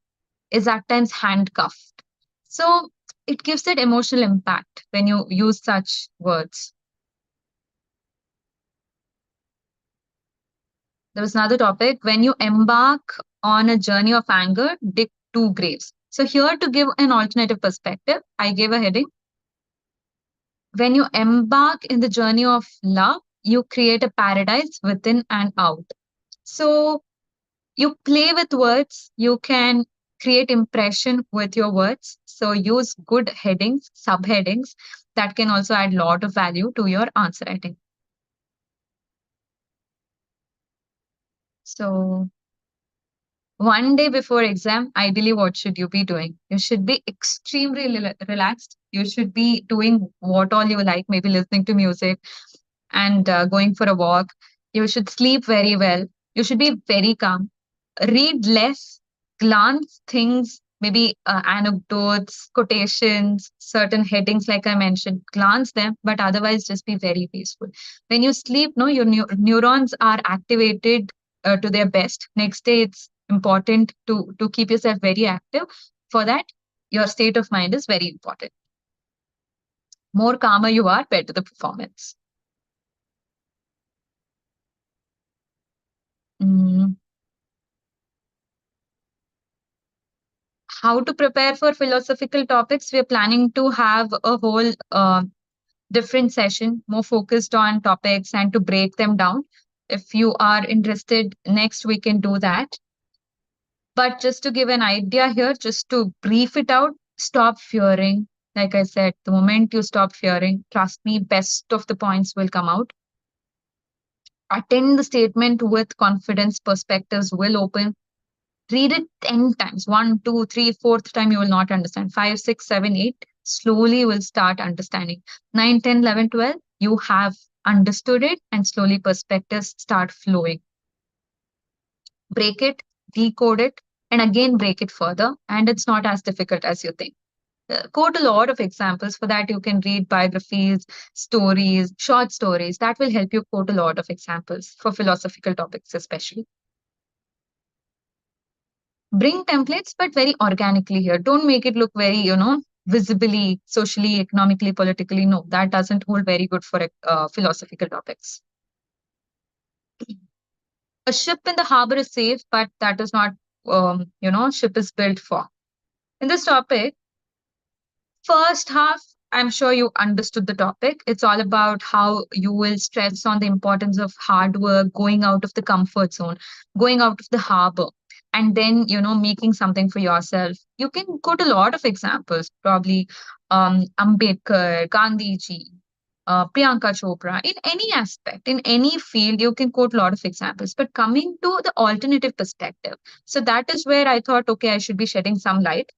is at times handcuffed. So, it gives that emotional impact when you use such words. There was another topic, when you embark on a journey of anger, dig 2 graves. So, here to give an alternative perspective, I gave a heading, when you embark in the journey of love, you create a paradise within and out. So you play with words, you can create impression with your words. So use good headings, subheadings that can also add a lot of value to your answer writing. So one day before exam, ideally, what should you be doing? You should be extremely relaxed. You should be doing what all you like, maybe listening to music and going for a walk. You should sleep very well. You should be very calm. Read less, glance things maybe anecdotes, quotations, certain headings, like I mentioned, glance them, but otherwise just be very peaceful. When you sleep, no, your neurons are activated to their best. Next day, it's important to keep yourself very active. For that, your state of mind is very important. More calmer you are, better the performance. Mm. How to prepare for philosophical topics? We're planning to have a whole different session, more focused on topics and to break them down. If you are interested, next we can do that. But just to give an idea here, just to brief it out, stop fearing. Like I said, the moment you stop fearing, trust me, best of the points will come out. Attend the statement with confidence, perspectives will open. Read it 10 times. One, two, three, fourth time you will not understand. Five, six, seven, eight. Slowly you will start understanding. 9, 10, 11, 12. You have understood it and slowly perspectives start flowing. Break it, decode it, and again break it further. And it's not as difficult as you think. Quote a lot of examples. For that, you can read biographies, stories, short stories. That will help you quote a lot of examples for philosophical topics, especially. Bring templates, but very organically here. Don't make it look very, visibly, socially, economically, politically. No, that doesn't hold very good for philosophical topics. A ship in the harbor is safe, but that is not, ship is built for. In this topic, first half, I'm sure you understood the topic. It's all about how you will stress on the importance of hard work, going out of the comfort zone, going out of the harbor, and then, making something for yourself. You can quote a lot of examples, probably Ambedkar, Gandhiji, Priyanka Chopra, in any aspect, in any field, you can quote a lot of examples. But coming to the alternative perspective, so that is where I thought, okay, I should be shedding some light.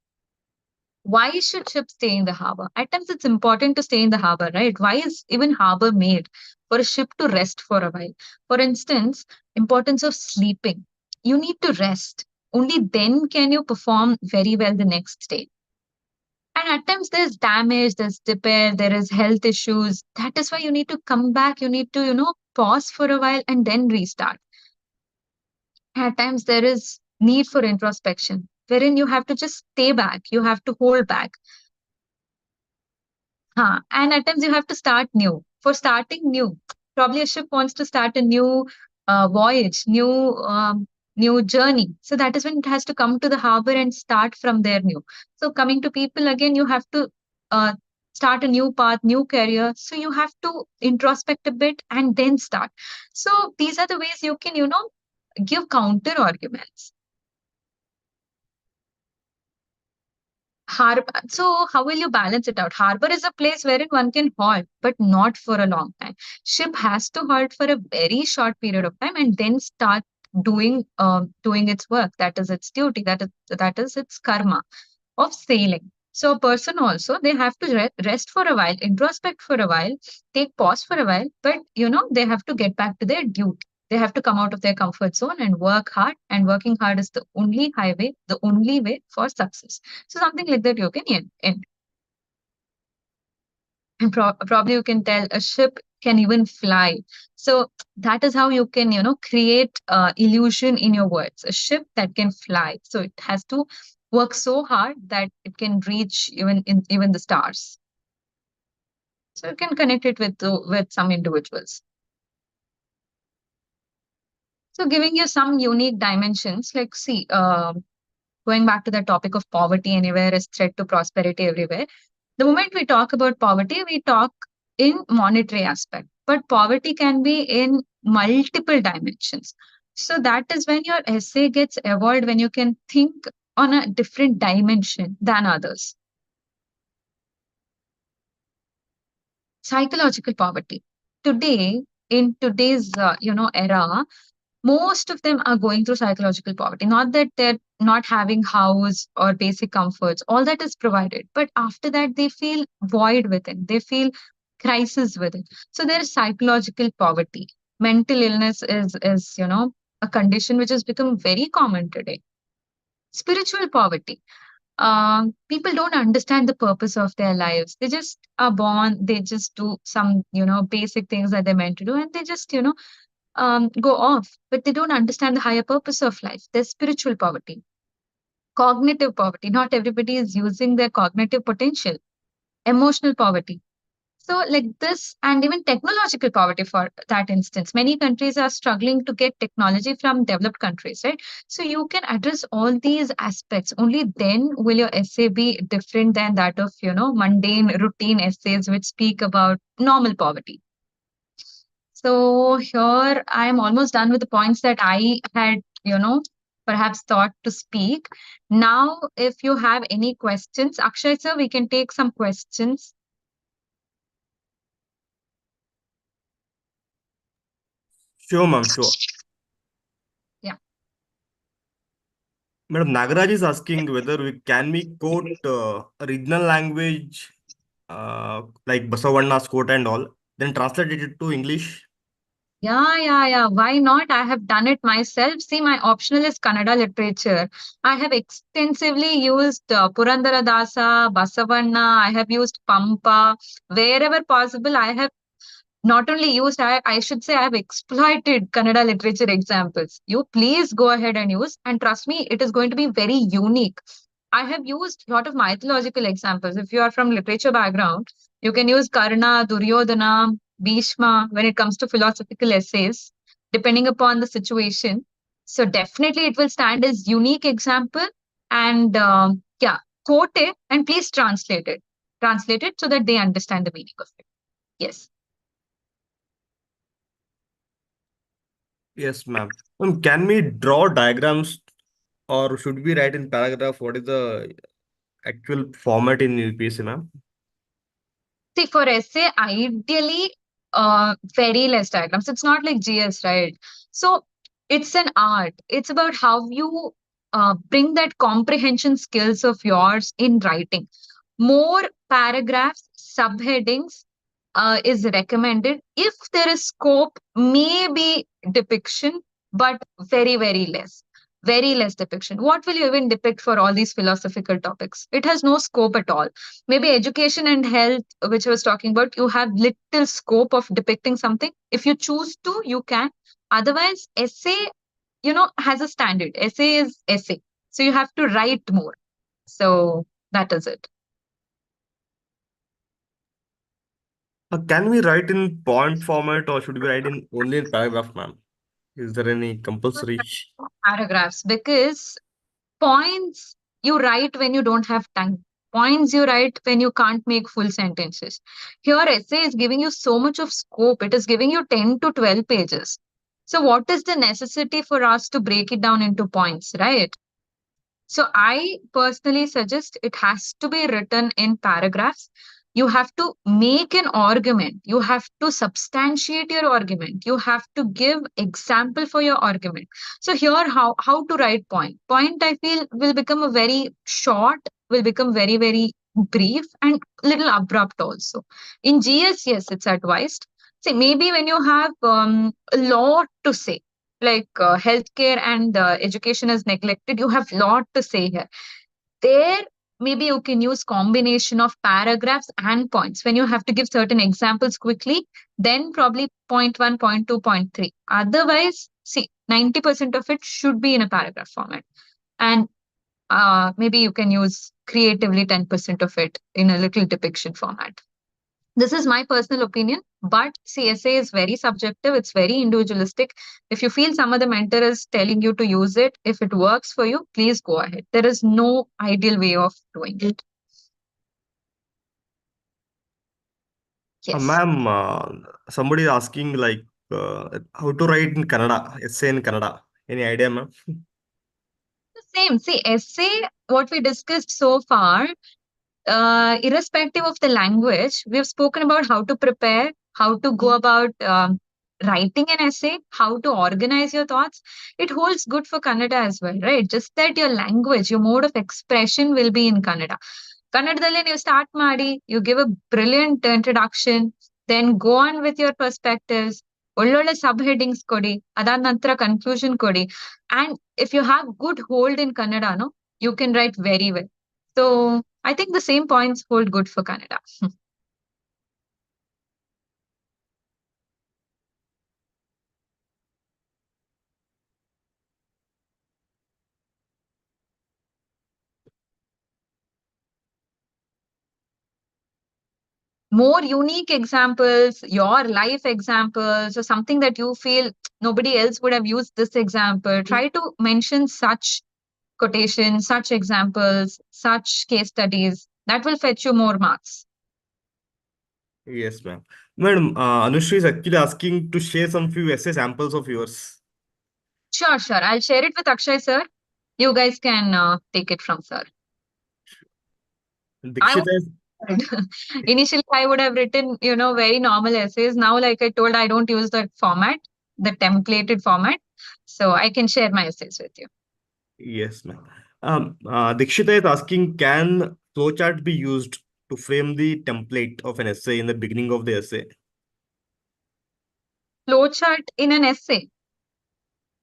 Why should ships stay in the harbor? At times it's important to stay in the harbor, right? Why is even harbor made? For a ship to rest for a while. For instance, importance of sleeping. You need to rest. Only then can you perform very well the next day. And at times there's damage, there's repair, there is health issues. That is why you need to come back. You need to, pause for a while and then restart. At times there is need for introspection, wherein you have to just stay back. You have to hold back. And at times you have to start new. For starting new, probably a ship wants to start a new voyage, new journey. So that is when it has to come to the harbor and start from there new. So coming to people again, you have to uh, start a new path, new career. So you have to introspect a bit and then start. So these are the ways you can, give counter arguments. Harbor. So how will you balance it out? Harbor is a place wherein one can halt, but not for a long time. Ship has to halt for a very short period of time and then start doing its work. That is its duty. That is its karma of sailing. So a person also, they have to rest for a while, introspect for a while, take pause for a while, but they have to get back to their duty. They have to come out of their comfort zone and work hard. And working hard is the only highway, the only way for success. So something like that you can end. And probably you can tell a ship can even fly. So that is how you can, create illusion in your words. A ship that can fly. So it has to work so hard that it can reach even the stars. So you can connect it with some individuals. So giving you some unique dimensions, like see, going back to the topic of poverty anywhere is threat to prosperity everywhere. The moment we talk about poverty, we talk in monetary aspect, but poverty can be in multiple dimensions. So that is when your essay gets evolved, when you can think on a different dimension than others. Psychological poverty. Today, in today's era, most of them are going through psychological poverty. Not that they're not having house or basic comforts, all that is provided, but after that they feel void within, they feel crisis within. So there is psychological poverty. Mental illness is a condition which has become very common today. Spiritual poverty. people don't understand the purpose of their lives. They just are born, they just do some, basic things that they're meant to do, and they just, go off. But they don't understand the higher purpose of life. There's spiritual poverty, cognitive poverty. Not everybody is using their cognitive potential, emotional poverty. So, like this, and even technological poverty for that instance, many countries are struggling to get technology from developed countries, right? So, you can address all these aspects. Only then will your essay be different than that of, mundane, routine essays which speak about normal poverty. So, here I am almost done with the points that I had, perhaps thought to speak. Now, if you have any questions, Akshay sir, we can take some questions. Sure, ma'am, sure. Yeah. Madam, Nagaraj is asking whether we quote regional language like Basavanna's quote and all, then translate it to English. Yeah. Why not? I have done it myself. See, my optional is Kannada literature. I have extensively used Purandara Dasa, Basavanna. I have used Pampa. Wherever possible, I have not only used, I should say, I have exploited Kannada literature examples. You please go ahead and use, and trust me, it is going to be very unique. I have used a lot of mythological examples. If you are from literature background, you can use Karna, Duryodhana, Bhishma when it comes to philosophical essays, depending upon the situation. So definitely it will stand as unique example. And yeah, quote it and please translate it. Translate it so that they understand the meaning of it. Yes. Yes, ma'am. Can we draw diagrams or should we write in paragraph? What is the actual format in UPSC, ma'am? See, for essay, ideally, very less diagrams. It's not like GS, right? So it's an art. It's about how you bring that comprehension skills of yours in writing. More paragraphs, subheadings is recommended. If there is scope, maybe depiction, but very, very less. Very less depiction. What will you even depict for all these philosophical topics? It has no scope at all. Maybe education and health, which I was talking about, you have little scope of depicting something. If you choose to, you can. Otherwise, essay, has a standard. Essay is essay. So you have to write more. So that is it. Can we write in point format or should we write in only in paragraph, ma'am? Is there any compulsory? Paragraphs, because points you write when you don't have time. Points you write when you can't make full sentences. Here, essay is giving you so much of scope. It is giving you 10 to 12 pages. So, what is the necessity for us to break it down into points, right? So I personally suggest it has to be written in paragraphs. You have to make an argument. You have to substantiate your argument. You have to give example for your argument. So here, how to write point? Point I feel will become a very short, will become very, very brief and little abrupt also. In GS, yes, it's advised. See, maybe when you have a lot to say, like healthcare and education is neglected, you have lot to say here. There, maybe you can use combination of paragraphs and points. When you have to give certain examples quickly, then probably point one, point two, point three. Otherwise, see, 90% of it should be in a paragraph format. And maybe you can use creatively 10% of it in a little depiction format. This is my personal opinion, but CSA is very subjective. It's very individualistic. If you feel some other mentor is telling you to use it, if it works for you, please go ahead. There is no ideal way of doing it. Yes. Ma'am, somebody is asking like how to write in Kannada, essay in Kannada. Any idea, ma'am? The same. See, essay, what we discussed so far, irrespective of the language, we've spoken about how to prepare, how to go about writing an essay, how to organize your thoughts. It holds good for Kannada as well, right? Just that your language, your mode of expression will be in Kannada. ಕನ್ನಡದಲ್ಲೇ ನೀವು start ಮಾಡಿ, you give a brilliant introduction, then go on with your perspectives, ಒಳ್ಳೊಳ್ಳೆ ಸಬ್ headings ಕೊಡಿ, ಅದಾದ ನಂತರ conclusion ಕೊಡಿ. And if you have good hold in Kannada, no, you can write very well. So I think the same points hold good for Kannada. More unique examples, your life examples, or something that you feel nobody else would have used this example. Try to mention such quotations, such examples, such case studies. That will fetch you more marks. Yes, ma'am. Madam, Anushri is actually asking to share some few essay samples of yours. Sure, sure. I'll share it with Akshay, sir. You guys can take it from sir. I Dikshita is, would initially I would have written, very normal essays. Now, like I told, I don't use that format, the templated format. So I can share my essays with you. yes, ma'am. Dikshita is asking, can flowchart be used to frame the template of an essay in the beginning of the essay? Flowchart in an essay.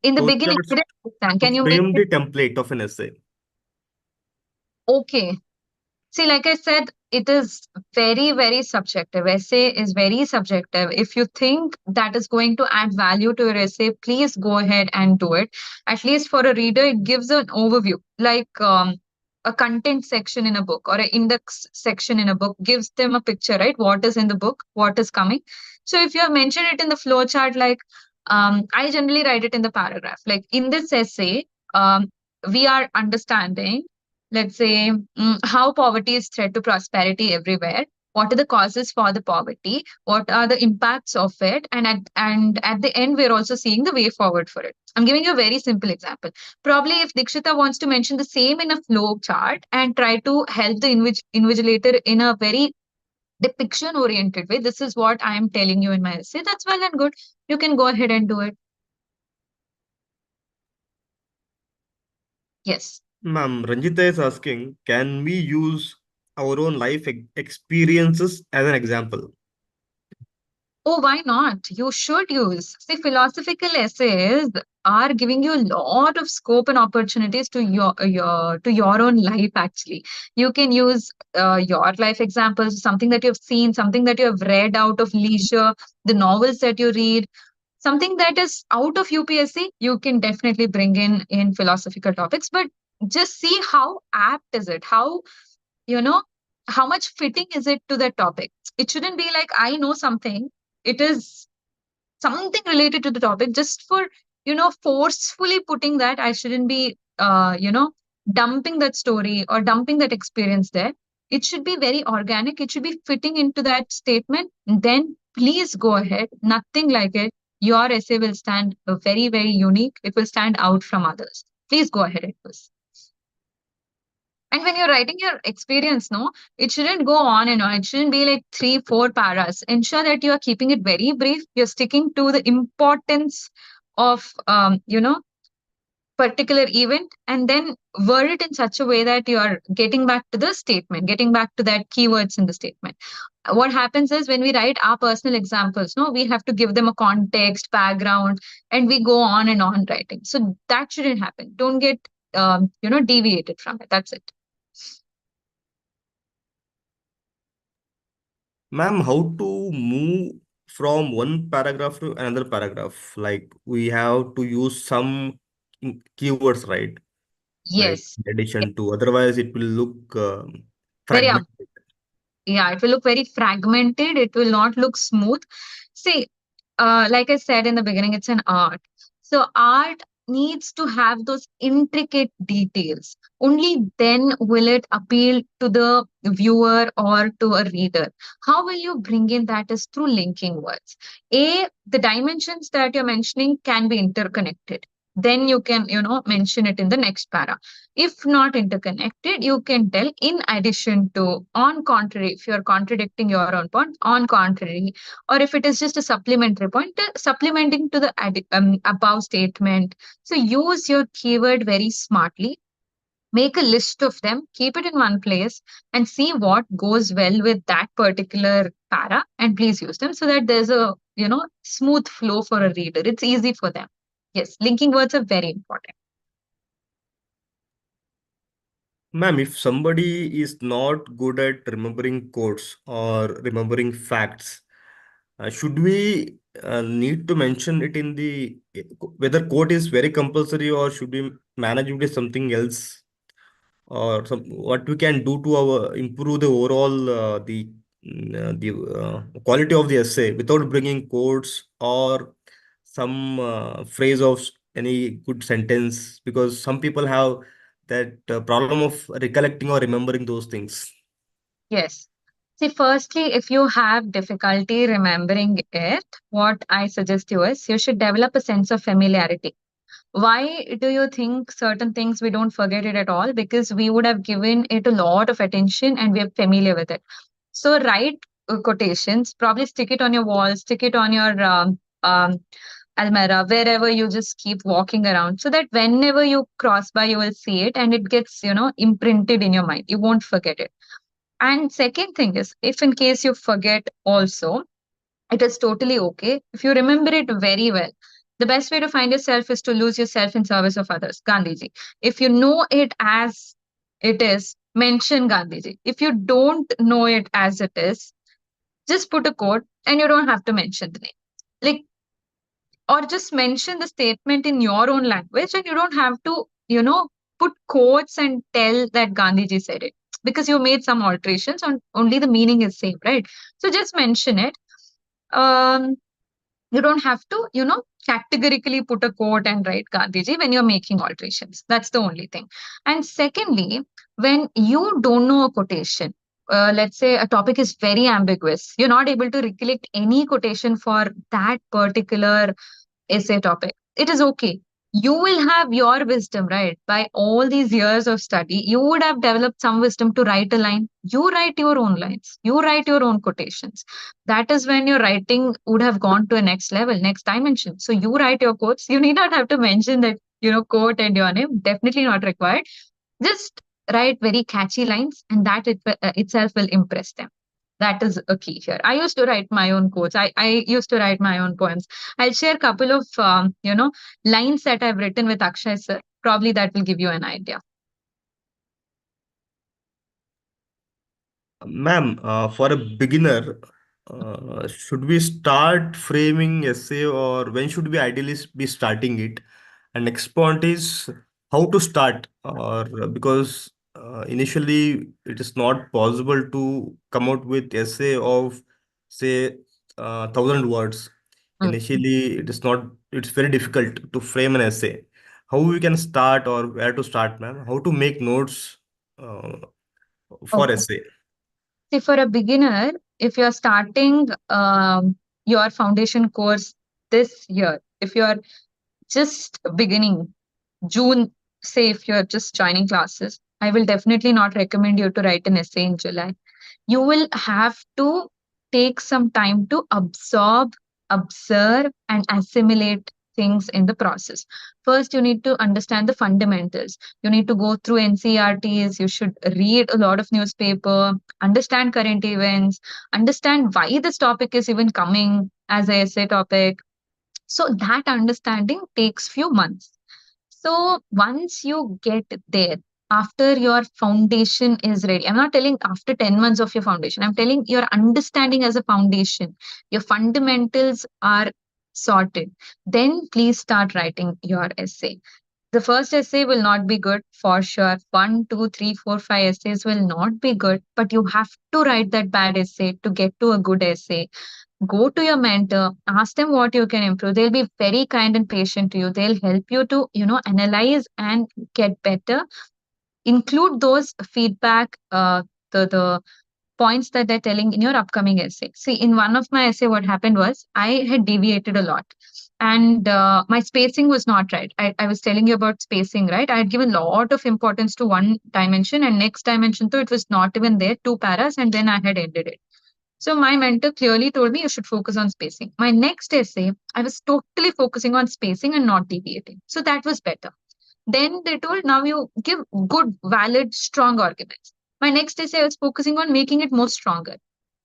In the beginning, I Flowcharts didn't understand. to Can you make frame it the template of an essay. okay? See, like I said, it is very, very subjective. Essay is very subjective. If you think that is going to add value to your essay, please go ahead and do it. At least for a reader, it gives an overview, like a content section in a book or an index section in a book gives them a picture, right? What is in the book, what is coming. So if you have mentioned it in the flow chart, like I generally write it in the paragraph. Like in this essay, we are understanding, let's say, how poverty is threat to prosperity everywhere. What are the causes for the poverty? What are the impacts of it? And at the end, we're also seeing the way forward for it. I'm giving you a very simple example. Probably if Dikshita wants to mention the same in a flow chart and try to help the invigilator in a very depiction oriented way, this is what I am telling you in my essay. That's well and good. You can go ahead and do it. Yes. Ma'am, Ranjita is asking, can we use our own life experiences as an example? Oh, why not? You should use. See, philosophical essays are giving you a lot of scope and opportunities to your own life. Actually, you can use your life examples, something that you've seen, something that you have read out of leisure, the novels that you read, something that is out of UPSC. You can definitely bring in philosophical topics, but just see how apt is it, you know how much fitting is it to the topic. It shouldn't be like I know something, it is something related to the topic. Just for forcefully putting that, I shouldn't be dumping that story or dumping that experience there. It should be very organic, it should be fitting into that statement. Then please go ahead, nothing like it. Your essay will stand very, very unique, it will stand out from others. Please go ahead and use. And when you're writing your experience, no, it shouldn't go on and on. It shouldn't be like three, four paras. Ensure that you are keeping it very brief. You're sticking to the importance of, particular event, and then word it in such a way that you are getting back to the statement, getting back to that keywords in the statement. What happens is when we write our personal examples, no, we have to give them a context, background, and we go on and on writing. So that shouldn't happen. Don't get, deviated from it. That's it. Ma'am, how to move from one paragraph to another paragraph? Like we have to use some keywords, right? Like Yes. in addition to, otherwise it will look Very fragmented. yeah, it will look very fragmented. It will not look smooth. See, like I said in the beginning, it's an art. So art needs to have those intricate details. Only then will it appeal to the viewer or to a reader. How will you bring in that is through linking words. The dimensions that you're mentioning can be interconnected. Then you can, mention it in the next para. If not interconnected, you can tell in addition to, on contrary, if you're contradicting your own point, on contrary, or if it is just a supplementary point, supplementing to the above statement. So use your keyword very smartly. Make a list of them, keep it in one place, and see what goes well with that particular para, and please use them so that there's a smooth flow for a reader. It's easy for them. Yes, linking words are very important. Ma'am, if somebody is not good at remembering quotes or remembering facts, should we need to mention it in the whether quote is very compulsory, or should we manage it with something else, or some what we can do to our improve the overall quality of the essay without bringing quotes or some phrase of any good sentence, because some people have that problem of recollecting or remembering those things. Yes. See, firstly, if you have difficulty remembering it, what I suggest you is you should develop a sense of familiarity. Why do you think certain things we don't forget it at all? Because we would have given it a lot of attention and we are familiar with it. So write quotations, probably stick it on your wall, stick it on your almirah, wherever you just keep walking around, so that whenever you cross by, you will see it and it gets, imprinted in your mind. You won't forget it. And second thing is, if in case you forget also, it is totally okay. If you remember it very well, the best way to find yourself is to lose yourself in service of others. Gandhiji. If you know it as it is, mention Gandhiji. If you don't know it as it is, just put a quote and you don't have to mention the name. Like, or just mention the statement in your own language and you don't have to, put quotes and tell that Gandhiji said it, because you made some alterations on only the meaning is same, right? So just mention it. Um, you don't have to, categorically put a quote and write Gandhiji when you're making alterations. That's the only thing. And secondly, when you don't know a quotation, let's say a topic is very ambiguous, you're not able to recollect any quotation for that particular essay topic. It is okay. You will have your wisdom, right? By all these years of study, you would have developed some wisdom to write a line. You write your own lines. You write your own quotations. That is when your writing would have gone to a next level, next dimension. So you write your quotes. You need not have to mention that, quote and your name. Definitely not required. Just write very catchy lines, and that itself will impress them. That is a key here. I used to write my own quotes. I used to write my own poems. I'll share a couple of lines that I've written with Akshay sir. Probably that will give you an idea. Ma'am, for a beginner, should we start framing essay, or when should we ideally be starting it? And next point is how to start, or because initially it is not possible to come out with essay of say 1,000 words. Mm. Initially, it is not. It's very difficult to frame an essay. How we can start, or where to start, ma'am? How to make notes uh, for Okay. essay? See, for a beginner, if you're starting your foundation course this year, if you're just beginning June, say if you're just joining classes, I will definitely not recommend you to write an essay in July. You will have to take some time to absorb, observe, and assimilate things in the process. First, you need to understand the fundamentals. You need to go through NCRTs, you should read a lot of newspaper, understand current events, understand why this topic is even coming as a essay topic. So that understanding takes few months. So once you get there, after your foundation is ready, I'm not telling after 10 months of your foundation, I'm telling your understanding as a foundation, your fundamentals are sorted, then please start writing your essay. The first essay will not be good for sure. One, two, three, four, five essays will not be good, but you have to write that bad essay to get to a good essay. Go to your mentor, ask them what you can improve. They'll be very kind and patient to you. They'll help you to, analyze and get better. Include those feedback, the points that they're telling in your upcoming essay. See, in one of my essay, what happened was I had deviated a lot. And my spacing was not right. I was telling you about spacing, right? I had given a lot of importance to one dimension, and next dimension, too, it was not even there, two paras, and then I had ended it. So my mentor clearly told me you should focus on spacing. My next essay, I was totally focusing on spacing and not deviating. So that was better. Then they told now you give good, valid, strong arguments. My next essay, I was focusing on making it more stronger.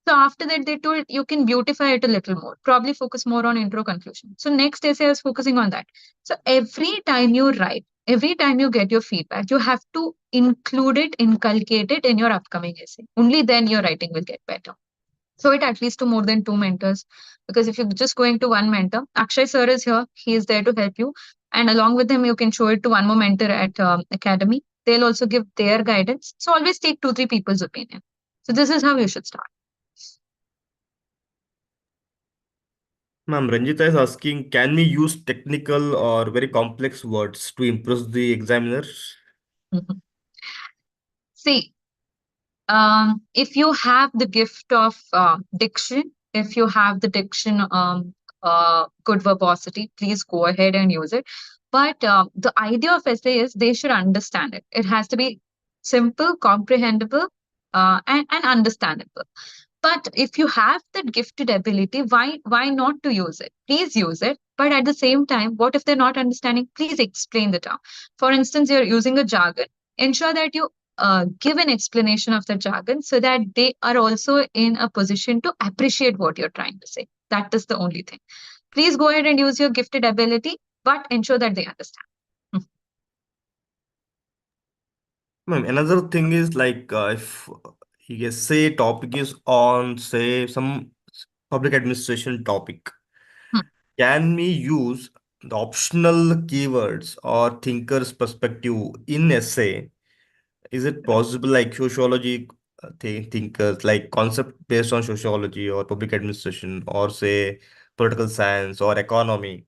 So after that, they told you can beautify it a little more, probably focus more on intro conclusion. So next essay, I was focusing on that. So every time you write, Every time you get your feedback, you have to include it, inculcate it in your upcoming essay. Only then your writing will get better. So it at least to more than two mentors. Because if you're just going to one mentor, Akshay sir is here. He is there to help you. And along with him, you can show it to one more mentor at academy. They'll also give their guidance. So always take two, three people's opinion. So this is how you should start. Ma'am, Ranjita is asking, can we use technical or very complex words to impress the examiner? Mhm. See, if you have the gift of diction, if you have the diction, good verbosity, please go ahead and use it. But the idea of essay is they should understand it. It has to be simple, comprehensible, and understandable. But if you have that gifted ability, why not to use it? Please use it. But at the same time, what if they're not understanding? Please explain the term. For instance, you're using a jargon. Ensure that you give an explanation of the jargon so that they are also in a position to appreciate what you're trying to say. That is the only thing. Please go ahead and use your gifted ability, but ensure that they understand. Hmm. Ma'am, another thing is like if you say topic is on, say, some public administration topic, Hmm. can we use the optional keywords or thinker's perspective in essay? Is it possible like sociology thinkers, like concept based on sociology or public administration or say political science or economy?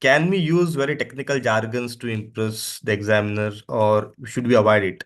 Can we use very technical jargons to impress the examiner or should we avoid it?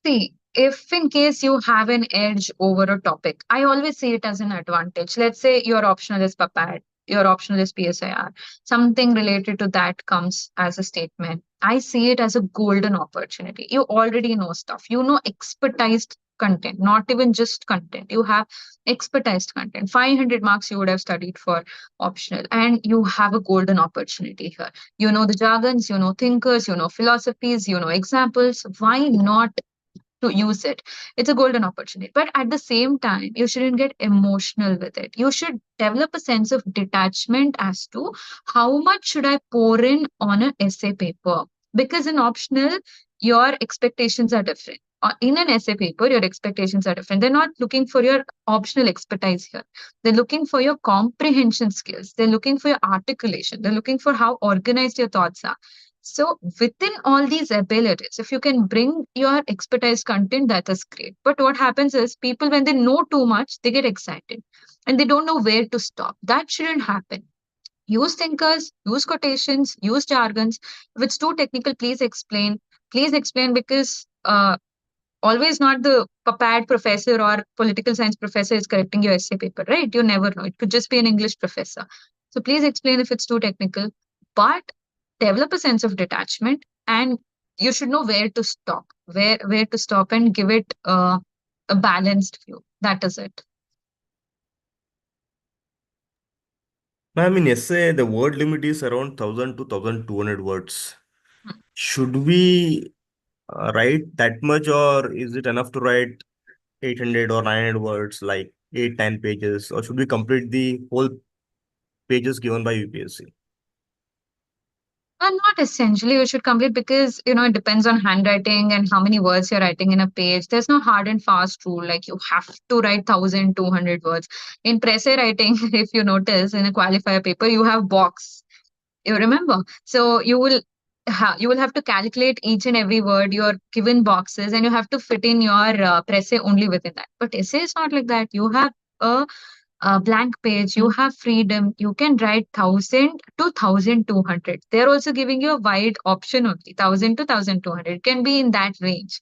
See, if in case you have an edge over a topic, I always see it as an advantage. Let's say your optional is PAPAD, your optional is PSIR, something related to that comes as a statement. I see it as a golden opportunity. You already know stuff, you know, expertized content, not even just content. You have expertized content. 500 marks you would have studied for optional, and you have a golden opportunity here. You know the jargons, you know thinkers, you know philosophies, you know examples. Why not to use it? It's a golden opportunity. But at the same time, you shouldn't get emotional with it. You should develop a sense of detachment as to how much should I pour in on an essay paper. Because in optional, your expectations are different. In an essay paper, your expectations are different. They're not looking for your optional expertise here. They're looking for your comprehension skills. They're looking for your articulation. They're looking for how organized your thoughts are. So within all these abilities, if you can bring your expertise content, that is great. But what happens is people, when they know too much, they get excited and they don't know where to stop. That shouldn't happen. Use thinkers, use quotations, use jargons. If it's too technical, please explain. Please explain because always not the PAPAD professor or political science professor is correcting your essay paper, right? You never know. It could just be an English professor. So please explain if it's too technical, but develop a sense of detachment and you should know where to stop, where to stop and give it a balanced view. That is it. Ma'am, in essay, the word limit is around 1000 to 1200 words. Should we write that much, or is it enough to write 800 or 900 words, like 8, 10 pages, or should we complete the whole pages given by UPSC? Not essentially, you should complete because it depends on handwriting and how many words you're writing in a page. There's no hard and fast rule like you have to write 1,200 words. In press writing, if you notice in a qualifier paper, you have box. You remember? So you will have to calculate each and every word. You're given boxes and you have to fit in your press only within that. But essay is not like that. You have a blank page, you have freedom. You can write 1,000 to 1,200. They're also giving you a wide option only, 1,000 to 1,200. It can be in that range.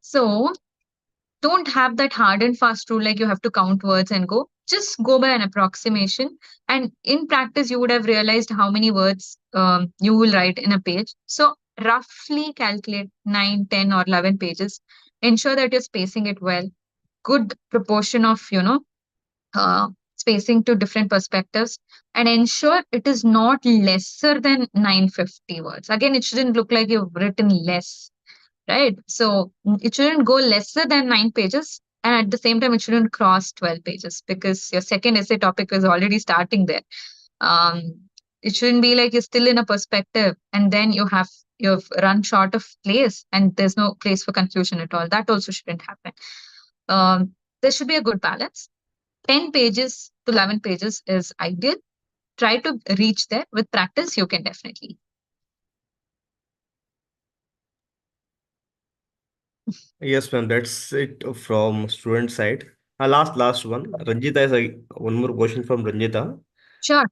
So don't have that hard and fast rule like you have to count words and go. Just go by an approximation. And in practice, you would have realized how many words you will write in a page. So roughly calculate 9, 10, or 11 pages. Ensure that you're spacing it well. Good proportion of, uh, spacing to different perspectives and ensure it is not lesser than 950 words. Again, it shouldn't look like you've written less, right? So it shouldn't go lesser than 9 pages. And at the same time, it shouldn't cross 12 pages because your second essay topic is already starting there. Um, It shouldn't be like you're still in a perspective and then you've run short of place and there's no place for conclusion at all. That also shouldn't happen. There should be a good balance. 10 pages to 11 pages is ideal. Try to reach there. With practice, you can definitely. Yes, ma'am. That's it from student side. Last one. Ranjita is one more question from Ranjita. Sure.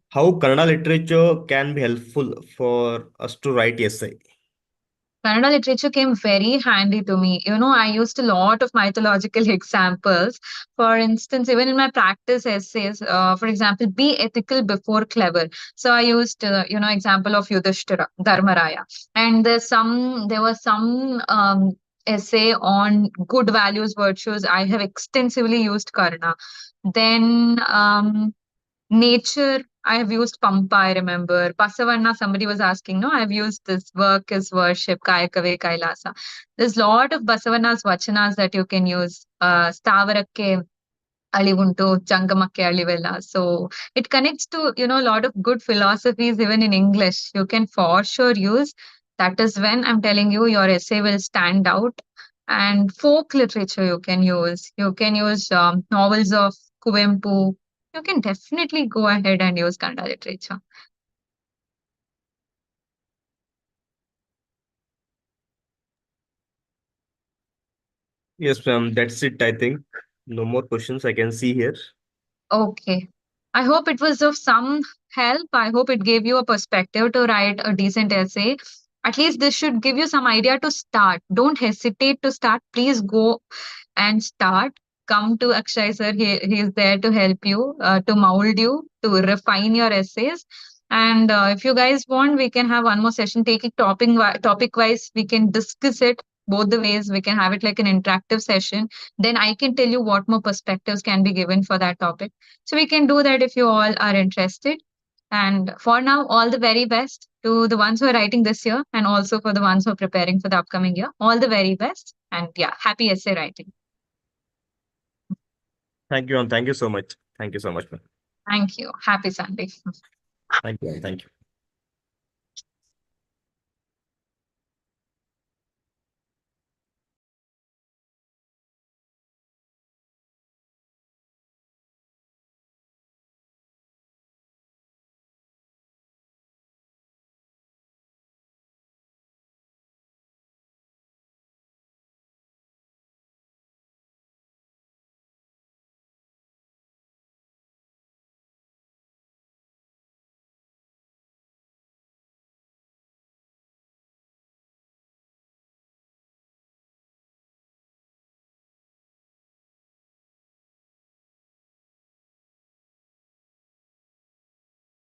How Kannada literature can be helpful for us to write essay? Kannada literature came very handy to me. You know, I used a lot of mythological examples. For instance, even in my practice essays, for example, be ethical before clever. So I used, example of Yudhishthira, Dharmaraya. And there was some essay on good values, virtues. I have extensively used Karna. Then nature, I have used Pampa, I remember. Pasavanna, somebody was asking, no, I've used this work is worship, Kayakave Kailasa. There's a lot of Basavanna's vachanas that you can use. Stavarakke Alivuntu, Jangamakke Alivella. So it connects to, a lot of good philosophies even in English. You can for sure use. That is when I'm telling you your essay will stand out. And folk literature you can use. You can use novels of Kuvempu. You can definitely go ahead and use Kannada literature. Yes, ma'am. That's it, I think. No more questions I can see here. Okay. I hope it was of some help. I hope it gave you a perspective to write a decent essay. At least this should give you some idea to start. Don't hesitate to start. Please go and start. Come to Akshay sir. He is there to help you, to mold you, to refine your essays. And if you guys want, we can have one more session. Take it topic wise. We can discuss it both the ways. We can have it like an interactive session. Then I can tell you what more perspectives can be given for that topic. So we can do that if you all are interested. And for now, all the very best to the ones who are writing this year and also for the ones who are preparing for the upcoming year. All the very best. And yeah, happy essay writing. Thank you, and thank you so much. Thank you so much, ma'am. Thank you. Happy Sunday. Thank you. Thank you.